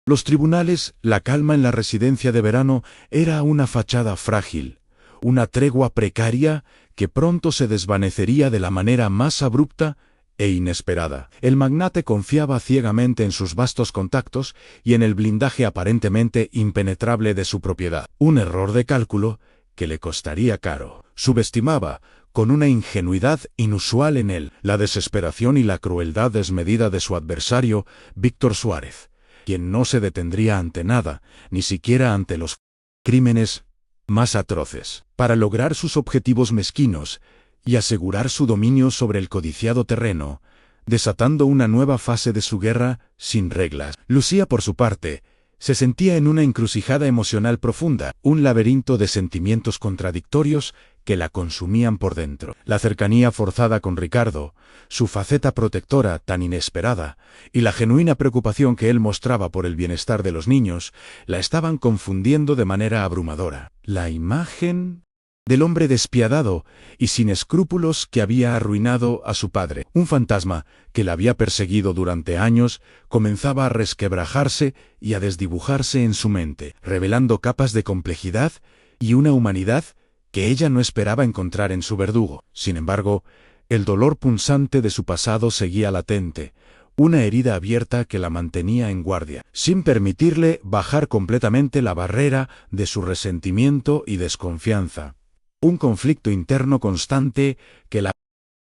los tribunales. La calma en la residencia de verano era una fachada frágil, una tregua precaria que pronto se desvanecería de la manera más abrupta e inesperada. El magnate confiaba ciegamente en sus vastos contactos y en el blindaje aparentemente impenetrable de su propiedad. Un error de cálculo que le costaría caro. Subestimaba, con una ingenuidad inusual en él, la desesperación y la crueldad desmedida de su adversario, Víctor Suárez, quien no se detendría ante nada, ni siquiera ante los crímenes más atroces. Para lograr sus objetivos mezquinos y asegurar su dominio sobre el codiciado terreno, desatando una nueva fase de su guerra sin reglas, Lucía, por su parte, se sentía en una encrucijada emocional profunda, un laberinto de sentimientos contradictorios que la consumían por dentro. La cercanía forzada con Ricardo, su faceta protectora tan inesperada, y la genuina preocupación que él mostraba por el bienestar de los niños, la estaban confundiendo de manera abrumadora. La imagen del hombre despiadado y sin escrúpulos que había arruinado a su padre, un fantasma que la había perseguido durante años, comenzaba a resquebrajarse y a desdibujarse en su mente, revelando capas de complejidad y una humanidad que ella no esperaba encontrar en su verdugo. Sin embargo, el dolor punzante de su pasado seguía latente, una herida abierta que la mantenía en guardia, sin permitirle bajar completamente la barrera de su resentimiento y desconfianza. Un conflicto interno constante que la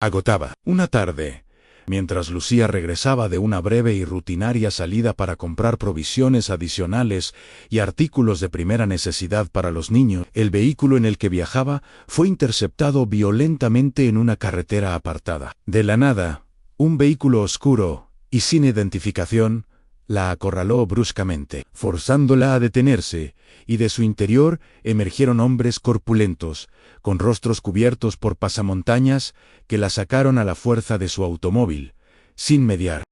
agotaba. Una tarde, mientras Lucía regresaba de una breve y rutinaria salida para comprar provisiones adicionales y artículos de primera necesidad para los niños, el vehículo en el que viajaba fue interceptado violentamente en una carretera apartada. De la nada, un vehículo oscuro y sin identificación la acorraló bruscamente, forzándola a detenerse, y de su interior emergieron hombres corpulentos, con rostros cubiertos por pasamontañas, que la sacaron a la fuerza de su automóvil, sin mediar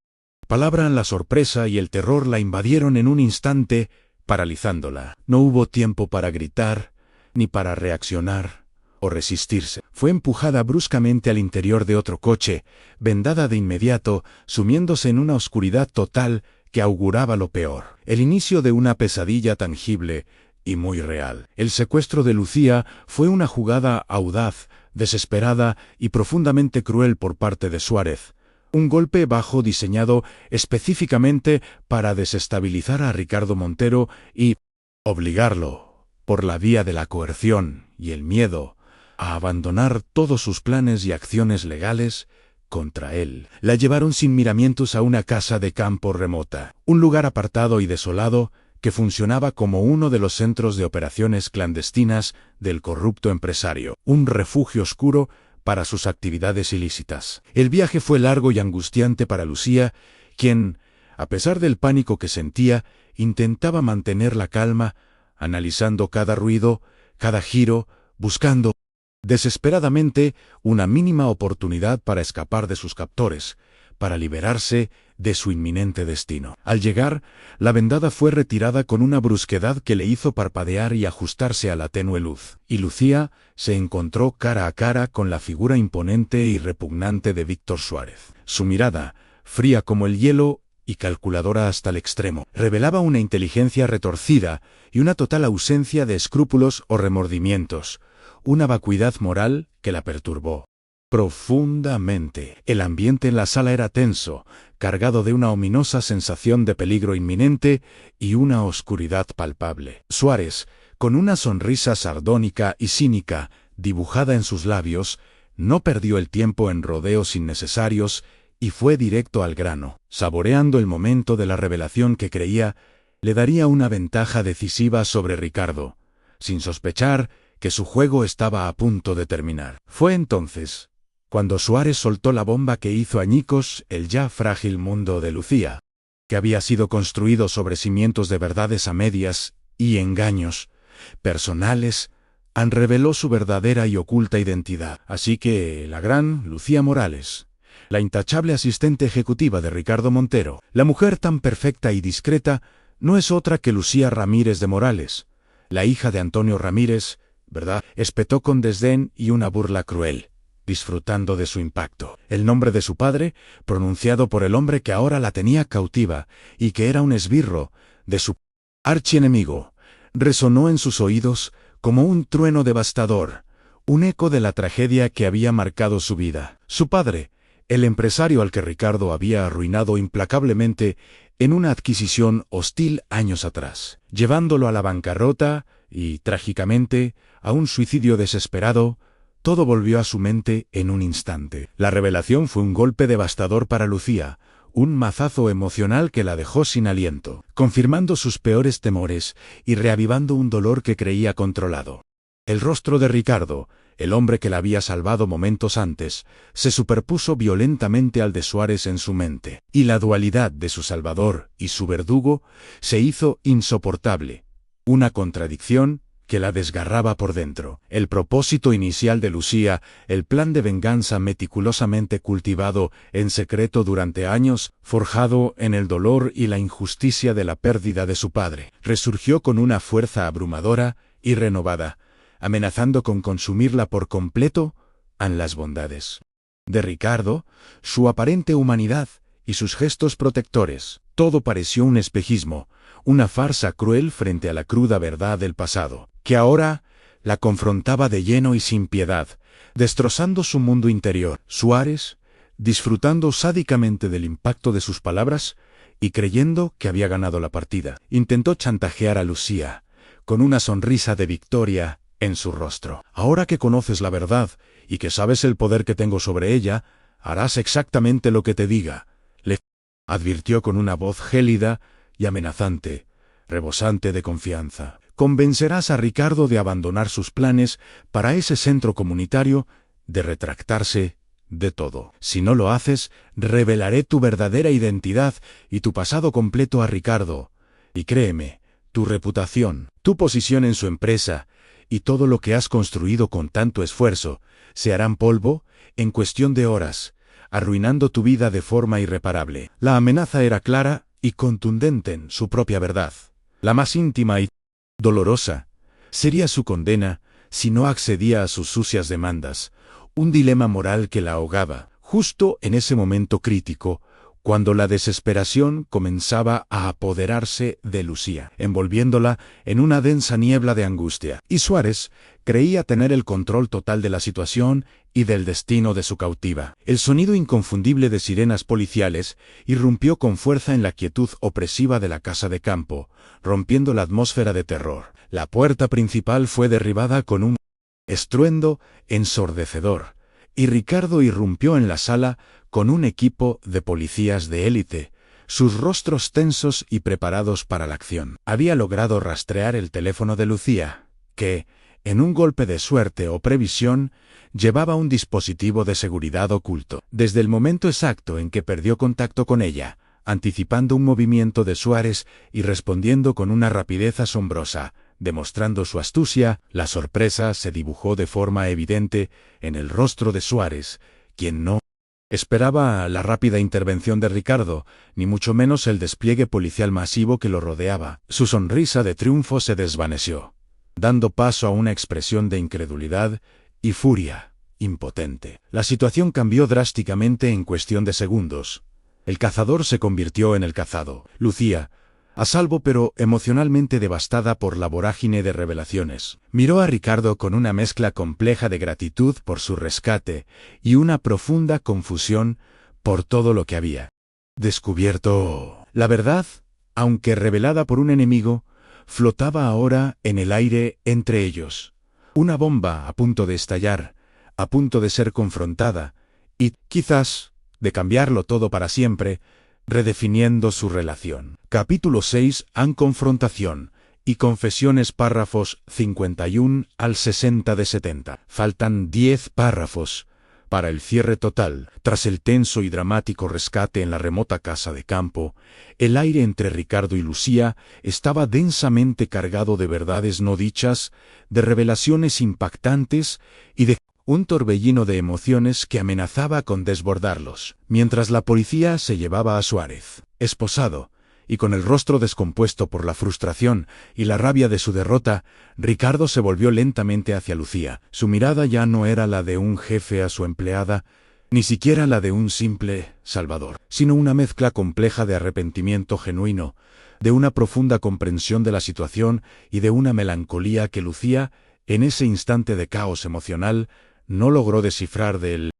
palabra. La sorpresa y el terror la invadieron en un instante, paralizándola. No hubo tiempo para gritar, ni para reaccionar o resistirse. Fue empujada bruscamente al interior de otro coche, vendada de inmediato, sumiéndose en una oscuridad total que auguraba lo peor. El inicio de una pesadilla tangible y muy real. El secuestro de Lucía fue una jugada audaz, desesperada y profundamente cruel por parte de Suárez. Un golpe bajo diseñado específicamente para desestabilizar a Ricardo Montero y obligarlo, por la vía de la coerción y el miedo, a abandonar todos sus planes y acciones legales contra él. La llevaron sin miramientos a una casa de campo remota, un lugar apartado y desolado que funcionaba como uno de los centros de operaciones clandestinas del corrupto empresario, un refugio oscuro para sus actividades ilícitas. El viaje fue largo y angustiante para Lucía, quien, a pesar del pánico que sentía, intentaba mantener la calma, analizando cada ruido, cada giro, buscando desesperadamente una mínima oportunidad para escapar de sus captores, para liberarse de su inminente destino. Al llegar, la vendada fue retirada con una brusquedad que le hizo parpadear y ajustarse a la tenue luz, y Lucía se encontró cara a cara con la figura imponente y repugnante de Víctor Suárez. Su mirada, fría como el hielo y calculadora hasta el extremo, revelaba una inteligencia retorcida y una total ausencia de escrúpulos o remordimientos, una vacuidad moral que la perturbó profundamente. El ambiente en la sala era tenso, cargado de una ominosa sensación de peligro inminente y una oscuridad palpable. Suárez, con una sonrisa sardónica y cínica dibujada en sus labios, no perdió el tiempo en rodeos innecesarios y fue directo al grano, saboreando el momento de la revelación que creía le daría una ventaja decisiva sobre Ricardo, sin sospechar que su juego estaba a punto de terminar. Fue entonces cuando Suárez soltó la bomba que hizo añicos el ya frágil mundo de Lucía, que había sido construido sobre cimientos de verdades a medias y engaños personales. Reveló su verdadera y oculta identidad. Así que la gran Lucía Morales, la intachable asistente ejecutiva de Ricardo Montero, la mujer tan perfecta y discreta, no es otra que Lucía Ramírez de Morales, la hija de Antonio Ramírez, ¿verdad? Espetó con desdén y una burla cruel, disfrutando de su impacto. El nombre de su padre, pronunciado por el hombre que ahora la tenía cautiva y que era un esbirro de su archienemigo, resonó en sus oídos como un trueno devastador, un eco de la tragedia que había marcado su vida. Su padre, el empresario al que Ricardo había arruinado implacablemente en una adquisición hostil años atrás, llevándolo a la bancarrota y, trágicamente, a un suicidio desesperado, todo volvió a su mente en un instante. La revelación fue un golpe devastador para Lucía, un mazazo emocional que la dejó sin aliento, confirmando sus peores temores y reavivando un dolor que creía controlado. El rostro de Ricardo, el hombre que la había salvado momentos antes, se superpuso violentamente al de Suárez en su mente, y la dualidad de su salvador y su verdugo se hizo insoportable, una contradicción que la desgarraba por dentro. El propósito inicial de Lucía, el plan de venganza meticulosamente cultivado en secreto durante años, forjado en el dolor y la injusticia de la pérdida de su padre, resurgió con una fuerza abrumadora y renovada, amenazando con consumirla por completo en las bondades de Ricardo, su aparente humanidad y sus gestos protectores. Todo pareció un espejismo, una farsa cruel frente a la cruda verdad del pasado, que ahora la confrontaba de lleno y sin piedad, destrozando su mundo interior. Suárez, disfrutando sádicamente del impacto de sus palabras y creyendo que había ganado la partida, intentó chantajear a Lucía, con una sonrisa de victoria en su rostro. Ahora que conoces la verdad y que sabes el poder que tengo sobre ella, harás exactamente lo que te diga, le advirtió con una voz gélida y amenazante, rebosante de confianza. Convencerás a Ricardo de abandonar sus planes para ese centro comunitario, de retractarse de todo. Si no lo haces, revelaré tu verdadera identidad y tu pasado completo a Ricardo. Y créeme, tu reputación, tu posición en su empresa y todo lo que has construido con tanto esfuerzo se harán polvo en cuestión de horas, arruinando tu vida de forma irreparable. La amenaza era clara y contundente en su propia verdad. La más íntima y dolorosa sería su condena si no accedía a sus sucias demandas, un dilema moral que la ahogaba, justo en ese momento crítico, cuando la desesperación comenzaba a apoderarse de Lucía, envolviéndola en una densa niebla de angustia. Y Suárez creía tener el control total de la situación y del destino de su cautiva. El sonido inconfundible de sirenas policiales irrumpió con fuerza en la quietud opresiva de la casa de campo, rompiendo la atmósfera de terror. La puerta principal fue derribada con un estruendo ensordecedor, y Ricardo irrumpió en la sala con un equipo de policías de élite, sus rostros tensos y preparados para la acción. Había logrado rastrear el teléfono de Lucía, que, en un golpe de suerte o previsión, llevaba un dispositivo de seguridad oculto. Desde el momento exacto en que perdió contacto con ella, anticipando un movimiento de Suárez y respondiendo con una rapidez asombrosa, demostrando su astucia, la sorpresa se dibujó de forma evidente en el rostro de Suárez, quien no esperaba la rápida intervención de Ricardo, ni mucho menos el despliegue policial masivo que lo rodeaba. Su sonrisa de triunfo se desvaneció, dando paso a una expresión de incredulidad y furia impotente. La situación cambió drásticamente en cuestión de segundos. El cazador se convirtió en el cazado. Lucía, a salvo pero emocionalmente devastada por la vorágine de revelaciones, miró a Ricardo con una mezcla compleja de gratitud por su rescate y una profunda confusión por todo lo que había descubierto. La verdad, aunque revelada por un enemigo, flotaba ahora en el aire entre ellos. Una bomba a punto de estallar, a punto de ser confrontada, y, quizás, de cambiarlo todo para siempre, redefiniendo su relación. Capítulo 6. Confrontación y confesiones, párrafos 51 al 60 de 70. Faltan 10 párrafos para el cierre total. Tras el tenso y dramático rescate en la remota casa de campo, el aire entre Ricardo y Lucía estaba densamente cargado de verdades no dichas, de revelaciones impactantes y de un torbellino de emociones que amenazaba con desbordarlos. Mientras la policía se llevaba a Suárez, esposado, y con el rostro descompuesto por la frustración y la rabia de su derrota, Ricardo se volvió lentamente hacia Lucía. Su mirada ya no era la de un jefe a su empleada, ni siquiera la de un simple salvador, sino una mezcla compleja de arrepentimiento genuino, de una profunda comprensión de la situación y de una melancolía que Lucía, en ese instante de caos emocional, no logró descifrar del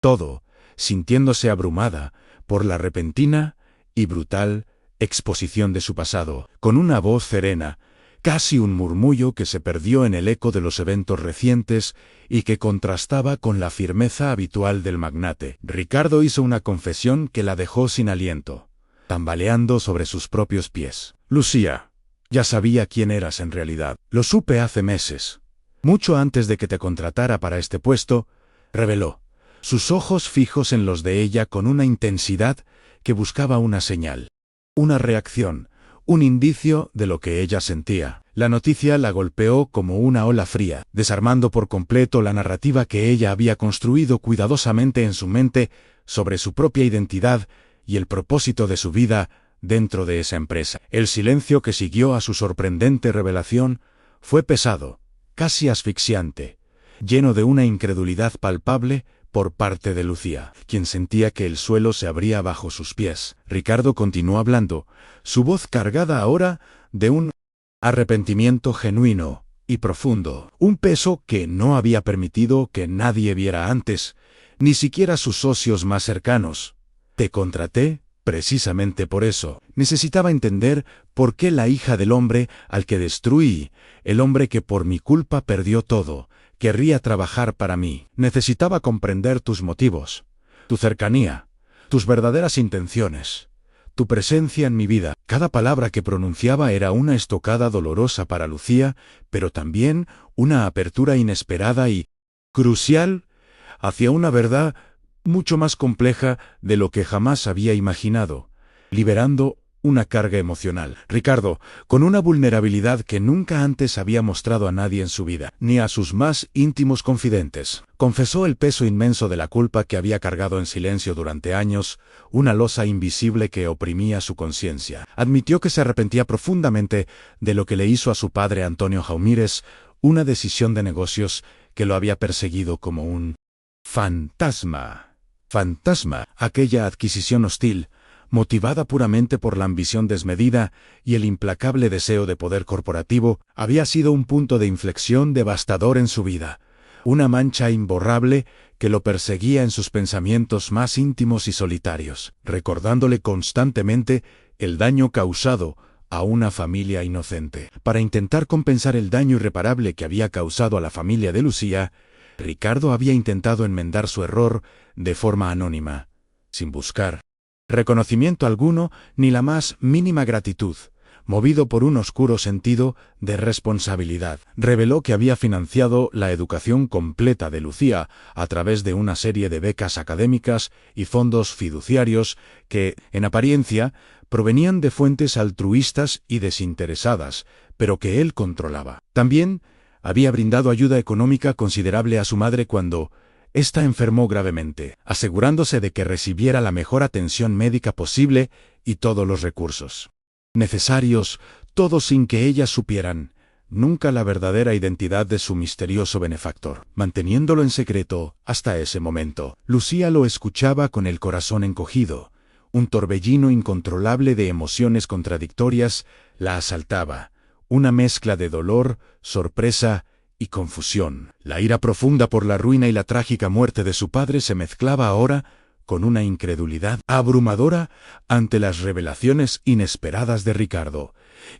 todo, sintiéndose abrumada por la repentina y brutal exposición de su pasado. Con una voz serena, casi un murmullo que se perdió en el eco de los eventos recientes y que contrastaba con la firmeza habitual del magnate, Ricardo hizo una confesión que la dejó sin aliento, tambaleando sobre sus propios pies. Lucía, ya sabía quién eras en realidad. Lo supe hace meses, mucho antes de que te contratara para este puesto, reveló, sus ojos fijos en los de ella con una intensidad que buscaba una señal, una reacción, un indicio de lo que ella sentía. La noticia la golpeó como una ola fría, desarmando por completo la narrativa que ella había construido cuidadosamente en su mente sobre su propia identidad y el propósito de su vida dentro de esa empresa. El silencio que siguió a su sorprendente revelación fue pesado, casi asfixiante, lleno de una incredulidad palpable por parte de Lucía, quien sentía que el suelo se abría bajo sus pies. Ricardo continuó hablando, su voz cargada ahora de un arrepentimiento genuino y profundo, un peso que no había permitido que nadie viera antes, ni siquiera sus socios más cercanos. Te contraté precisamente por eso. Necesitaba entender por qué la hija del hombre al que destruí, el hombre que por mi culpa perdió todo, querría trabajar para mí. Necesitaba comprender tus motivos, tu cercanía, tus verdaderas intenciones, tu presencia en mi vida. Cada palabra que pronunciaba era una estocada dolorosa para Lucía, pero también una apertura inesperada y crucial hacia una verdad mucho más compleja de lo que jamás había imaginado, liberando una carga emocional. Ricardo, con una vulnerabilidad que nunca antes había mostrado a nadie en su vida, ni a sus más íntimos confidentes, confesó el peso inmenso de la culpa que había cargado en silencio durante años, una losa invisible que oprimía su conciencia. Admitió que se arrepentía profundamente de lo que le hizo a su padre Antonio Jaumírez, una decisión de negocios que lo había perseguido como un fantasma. Aquella adquisición hostil, motivada puramente por la ambición desmedida y el implacable deseo de poder corporativo, había sido un punto de inflexión devastador en su vida, una mancha imborrable que lo perseguía en sus pensamientos más íntimos y solitarios, recordándole constantemente el daño causado a una familia inocente. Para intentar compensar el daño irreparable que había causado a la familia de Lucía, Ricardo había intentado enmendar su error de forma anónima, sin buscar reconocimiento alguno ni la más mínima gratitud, movido por un oscuro sentido de responsabilidad. Reveló que había financiado la educación completa de Lucía a través de una serie de becas académicas y fondos fiduciarios que, en apariencia, provenían de fuentes altruistas y desinteresadas, pero que él controlaba. También había brindado ayuda económica considerable a su madre cuando ésta enfermó gravemente, asegurándose de que recibiera la mejor atención médica posible y todos los recursos necesarios, todo sin que ellas supieran nunca la verdadera identidad de su misterioso benefactor. Manteniéndolo en secreto hasta ese momento, Lucía lo escuchaba con el corazón encogido. Un torbellino incontrolable de emociones contradictorias la asaltaba, una mezcla de dolor, sorpresa y confusión. La ira profunda por la ruina y la trágica muerte de su padre se mezclaba ahora con una incredulidad abrumadora ante las revelaciones inesperadas de Ricardo,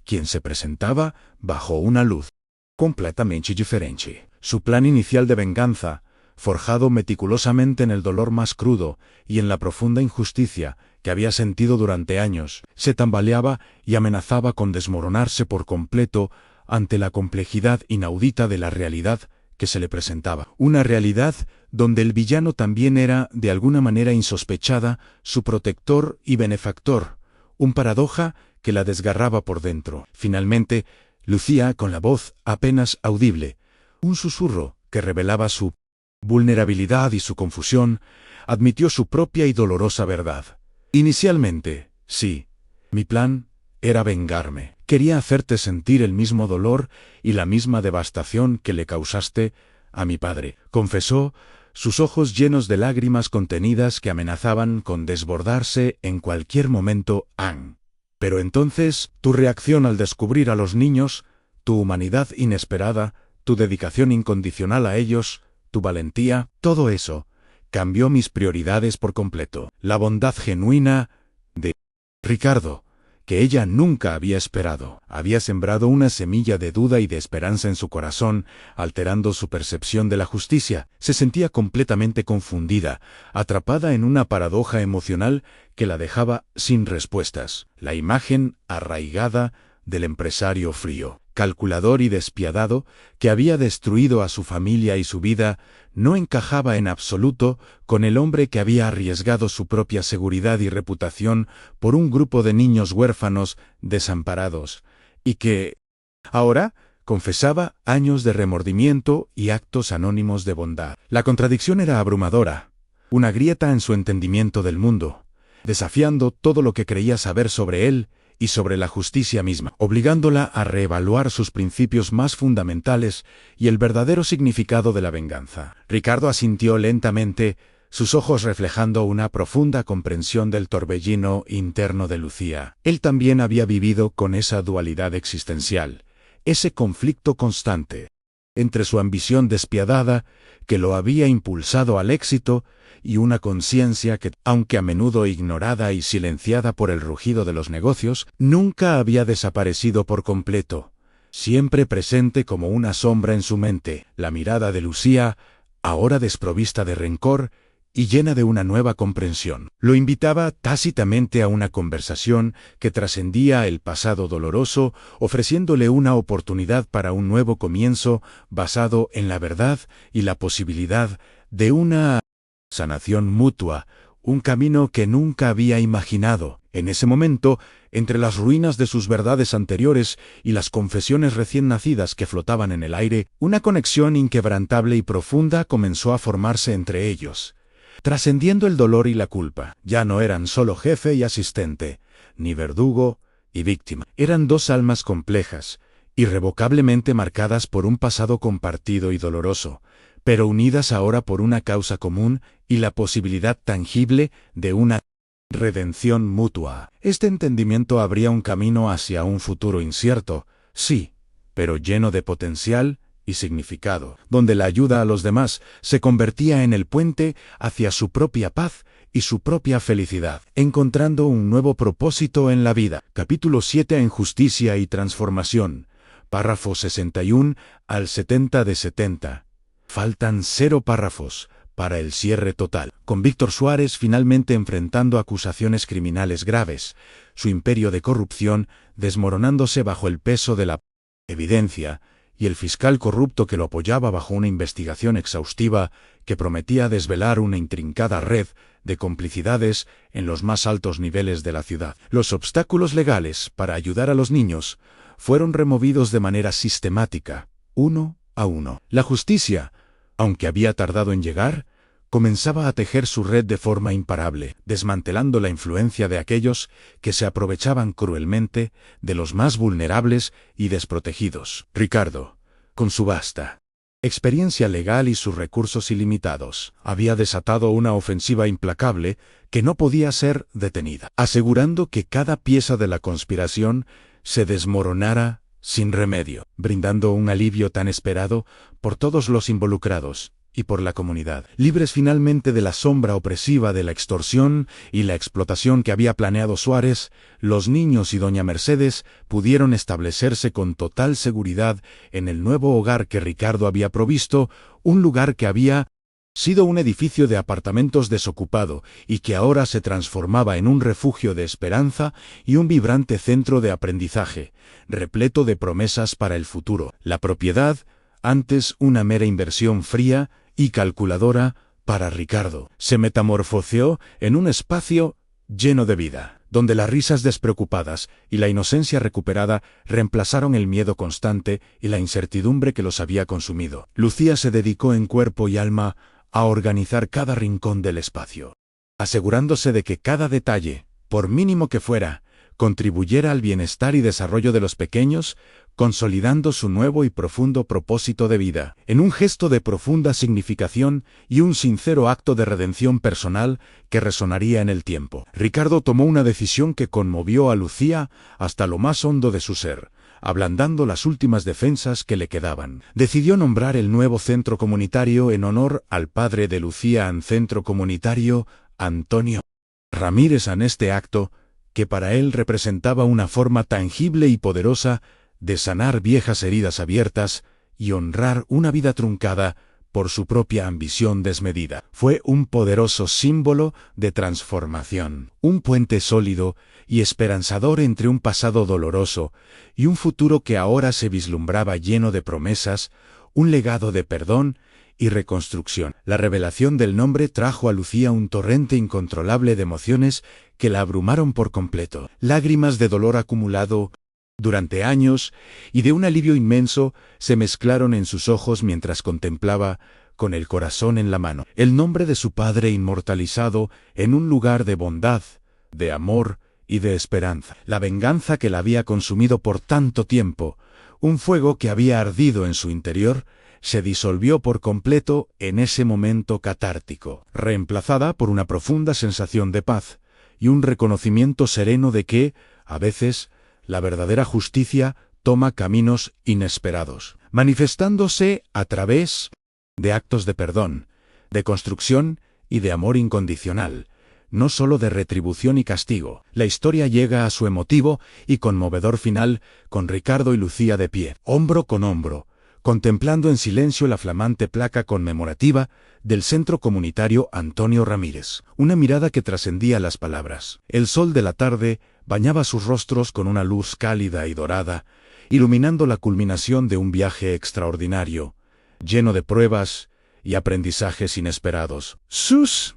quien se presentaba bajo una luz completamente diferente. Su plan inicial de venganza forjado meticulosamente en el dolor más crudo y en la profunda injusticia que había sentido durante años, se tambaleaba y amenazaba con desmoronarse por completo ante la complejidad inaudita de la realidad que se le presentaba. Una realidad donde el villano también era, de alguna manera insospechada, su protector y benefactor, un paradoja que la desgarraba por dentro. Finalmente, Lucía, con la voz apenas audible, un susurro que revelaba su vulnerabilidad y su confusión, admitió su propia y dolorosa verdad. Inicialmente, sí, mi plan era vengarme. Quería hacerte sentir el mismo dolor y la misma devastación que le causaste a mi padre, confesó, sus ojos llenos de lágrimas contenidas que amenazaban con desbordarse en cualquier momento. Anne. Pero entonces, tu reacción al descubrir a los niños, tu humanidad inesperada, tu dedicación incondicional a ellos, tu valentía, todo eso, cambió mis prioridades por completo. La bondad genuina de Ricardo, que ella nunca había esperado, había sembrado una semilla de duda y de esperanza en su corazón, alterando su percepción de la justicia. Se sentía completamente confundida, atrapada en una paradoja emocional que la dejaba sin respuestas. La imagen arraigada del empresario frío, calculador y despiadado, que había destruido a su familia y su vida, no encajaba en absoluto con el hombre que había arriesgado su propia seguridad y reputación por un grupo de niños huérfanos desamparados, y que, ahora, confesaba años de remordimiento y actos anónimos de bondad. La contradicción era abrumadora, una grieta en su entendimiento del mundo, desafiando todo lo que creía saber sobre él y sobre la justicia misma, obligándola a reevaluar sus principios más fundamentales y el verdadero significado de la venganza. Ricardo asintió lentamente, sus ojos reflejando una profunda comprensión del torbellino interno de Lucía. Él también había vivido con esa dualidad existencial, ese conflicto constante entre su ambición despiadada, que lo había impulsado al éxito, y una conciencia que, aunque a menudo ignorada y silenciada por el rugido de los negocios, nunca había desaparecido por completo, siempre presente como una sombra en su mente. La mirada de Lucía, ahora desprovista de rencor y llena de una nueva comprensión, lo invitaba tácitamente a una conversación que trascendía el pasado doloroso, ofreciéndole una oportunidad para un nuevo comienzo basado en la verdad y la posibilidad de una sanación mutua, un camino que nunca había imaginado. En ese momento, entre las ruinas de sus verdades anteriores y las confesiones recién nacidas que flotaban en el aire, una conexión inquebrantable y profunda comenzó a formarse entre ellos. Trascendiendo el dolor y la culpa, ya no eran solo jefe y asistente, ni verdugo y víctima. Eran dos almas complejas, irrevocablemente marcadas por un pasado compartido y doloroso, pero unidas ahora por una causa común y la posibilidad tangible de una redención mutua. Este entendimiento abría un camino hacia un futuro incierto, sí, pero lleno de potencial y significado, donde la ayuda a los demás se convertía en el puente hacia su propia paz y su propia felicidad, encontrando un nuevo propósito en la vida. Capítulo 7 en Justicia y Transformación, párrafo 61 al 70 de 70. Faltan 0 párrafos para el cierre total, con Víctor Suárez finalmente enfrentando acusaciones criminales graves, su imperio de corrupción desmoronándose bajo el peso de la evidencia, y el fiscal corrupto que lo apoyaba bajo una investigación exhaustiva que prometía desvelar una intrincada red de complicidades en los más altos niveles de la ciudad. Los obstáculos legales para ayudar a los niños fueron removidos de manera sistemática, uno a uno. La justicia, aunque había tardado en llegar, comenzaba a tejer su red de forma imparable, desmantelando la influencia de aquellos que se aprovechaban cruelmente de los más vulnerables y desprotegidos. Ricardo, con su vasta experiencia legal y sus recursos ilimitados, había desatado una ofensiva implacable que no podía ser detenida, asegurando que cada pieza de la conspiración se desmoronara sin remedio, brindando un alivio tan esperado por todos los involucrados y por la comunidad, libres finalmente de la sombra opresiva de la extorsión y la explotación que había planeado Suárez. Los niños y doña Mercedes pudieron establecerse con total seguridad en el nuevo hogar que Ricardo había provisto, un lugar que había sido un edificio de apartamentos desocupado y que ahora se transformaba en un refugio de esperanza y un vibrante centro de aprendizaje, repleto de promesas para el futuro. La propiedad, antes una mera inversión fría y calculadora para Ricardo, se metamorfoseó en un espacio lleno de vida, donde las risas despreocupadas y la inocencia recuperada reemplazaron el miedo constante y la incertidumbre que los había consumido. Lucía se dedicó en cuerpo y alma a organizar cada rincón del espacio, asegurándose de que cada detalle, por mínimo que fuera, contribuyera al bienestar y desarrollo de los pequeños, consolidando su nuevo y profundo propósito de vida. En un gesto de profunda significación y un sincero acto de redención personal que resonaría en el tiempo, Ricardo tomó una decisión que conmovió a Lucía hasta lo más hondo de su ser, ablandando las últimas defensas que le quedaban. Decidió nombrar el nuevo centro comunitario en honor al padre de Lucía en Centro Comunitario Antonio Ramírez. En este acto, que para él representaba una forma tangible y poderosa de sanar viejas heridas abiertas y honrar una vida truncada por su propia ambición desmedida. Fue un poderoso símbolo de transformación, un puente sólido y esperanzador entre un pasado doloroso y un futuro que ahora se vislumbraba lleno de promesas, un legado de perdón y reconstrucción. La revelación del nombre trajo a Lucía un torrente incontrolable de emociones que la abrumaron por completo. Lágrimas de dolor acumulado durante años y de un alivio inmenso se mezclaron en sus ojos mientras contemplaba, con el corazón en la mano, el nombre de su padre inmortalizado en un lugar de bondad, de amor y de esperanza. La venganza que la había consumido por tanto tiempo, un fuego que había ardido en su interior, se disolvió por completo en ese momento catártico, reemplazada por una profunda sensación de paz y un reconocimiento sereno de que, a veces, la verdadera justicia toma caminos inesperados, manifestándose a través de actos de perdón, de construcción y de amor incondicional, no solo de retribución y castigo. La historia llega a su emotivo y conmovedor final con Ricardo y Lucía de pie, hombro con hombro, contemplando en silencio la flamante placa conmemorativa del Centro Comunitario Antonio Ramírez, una mirada que trascendía las palabras. El sol de la tarde bañaba sus rostros con una luz cálida y dorada, iluminando la culminación de un viaje extraordinario, lleno de pruebas y aprendizajes inesperados. Sus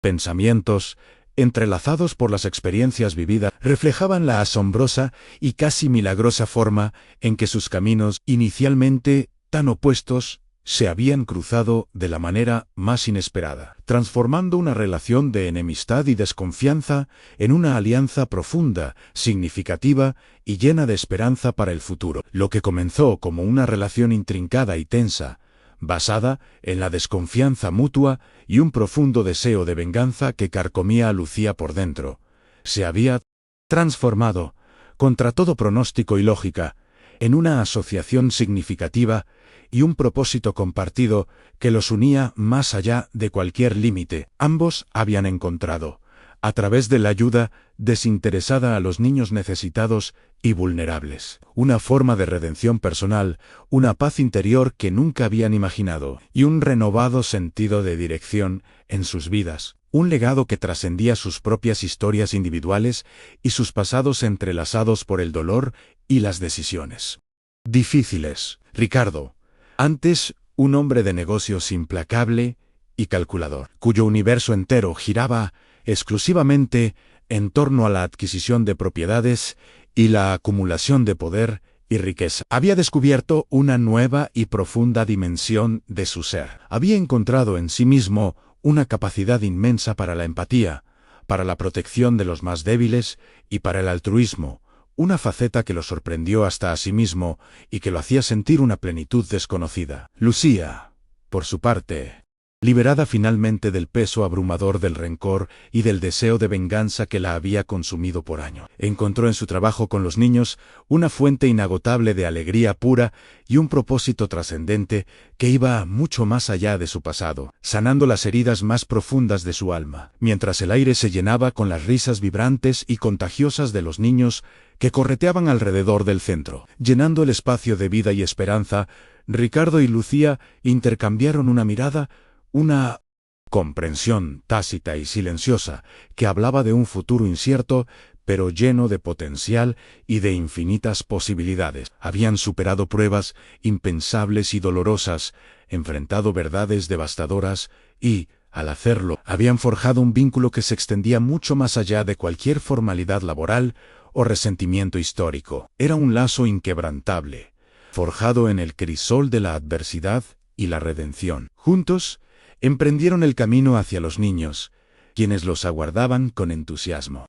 pensamientos, entrelazados por las experiencias vividas, reflejaban la asombrosa y casi milagrosa forma en que sus caminos, inicialmente tan opuestos, se habían cruzado de la manera más inesperada, transformando una relación de enemistad y desconfianza en una alianza profunda, significativa y llena de esperanza para el futuro. Lo que comenzó como una relación intrincada y tensa, basada en la desconfianza mutua y un profundo deseo de venganza que carcomía a Lucía por dentro, se había transformado, contra todo pronóstico y lógica, en una asociación significativa y un propósito compartido que los unía más allá de cualquier límite. Ambos habían encontrado, a través de la ayuda desinteresada a los niños necesitados y vulnerables, una forma de redención personal, una paz interior que nunca habían imaginado, y un renovado sentido de dirección en sus vidas, un legado que trascendía sus propias historias individuales y sus pasados entrelazados por el dolor y las decisiones difíciles. Ricardo, antes un hombre de negocios implacable y calculador, cuyo universo entero giraba exclusivamente en torno a la adquisición de propiedades y la acumulación de poder y riqueza, había descubierto una nueva y profunda dimensión de su ser. Había encontrado en sí mismo una capacidad inmensa para la empatía, para la protección de los más débiles y para el altruismo, una faceta que lo sorprendió hasta a sí mismo y que lo hacía sentir una plenitud desconocida. Lucía, por su parte, liberada finalmente del peso abrumador del rencor y del deseo de venganza que la había consumido por años, encontró en su trabajo con los niños una fuente inagotable de alegría pura y un propósito trascendente que iba mucho más allá de su pasado, sanando las heridas más profundas de su alma. Mientras el aire se llenaba con las risas vibrantes y contagiosas de los niños que correteaban alrededor del centro. Llenando el espacio de vida y esperanza, Ricardo y Lucía intercambiaron una mirada, una comprensión tácita y silenciosa, que hablaba de un futuro incierto, pero lleno de potencial y de infinitas posibilidades. Habían superado pruebas impensables y dolorosas, enfrentado verdades devastadoras y, al hacerlo, habían forjado un vínculo que se extendía mucho más allá de cualquier formalidad laboral o resentimiento histórico. Era un lazo inquebrantable, forjado en el crisol de la adversidad y la redención. Juntos, emprendieron el camino hacia los niños, quienes los aguardaban con entusiasmo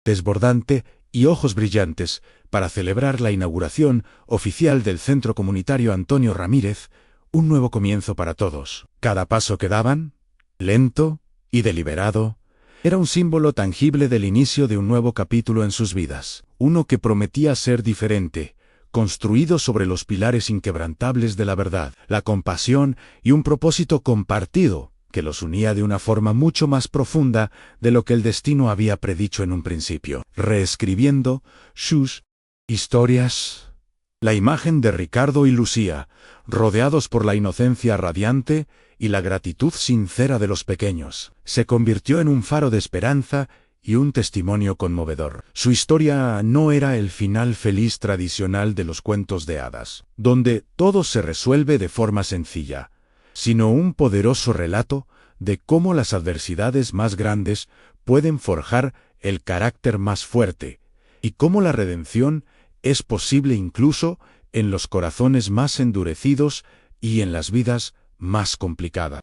desbordante y ojos brillantes para celebrar la inauguración oficial del Centro Comunitario Antonio Ramírez, un nuevo comienzo para todos. Cada paso que daban, lento y deliberado, era un símbolo tangible del inicio de un nuevo capítulo en sus vidas, uno que prometía ser diferente, construido sobre los pilares inquebrantables de la verdad, la compasión y un propósito compartido que los unía de una forma mucho más profunda de lo que el destino había predicho en un principio. Reescribiendo sus historias, la imagen de Ricardo y Lucía, rodeados por la inocencia radiante y la gratitud sincera de los pequeños, se convirtió en un faro de esperanza y un testimonio conmovedor. Su historia no era el final feliz tradicional de los cuentos de hadas, donde todo se resuelve de forma sencilla, sino un poderoso relato de cómo las adversidades más grandes pueden forjar el carácter más fuerte, y cómo la redención es posible incluso en los corazones más endurecidos y en las vidas más complicadas.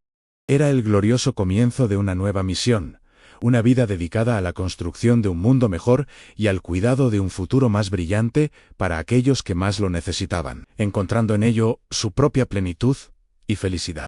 Era el glorioso comienzo de una nueva misión, una vida dedicada a la construcción de un mundo mejor y al cuidado de un futuro más brillante para aquellos que más lo necesitaban, encontrando en ello su propia plenitud y felicidad.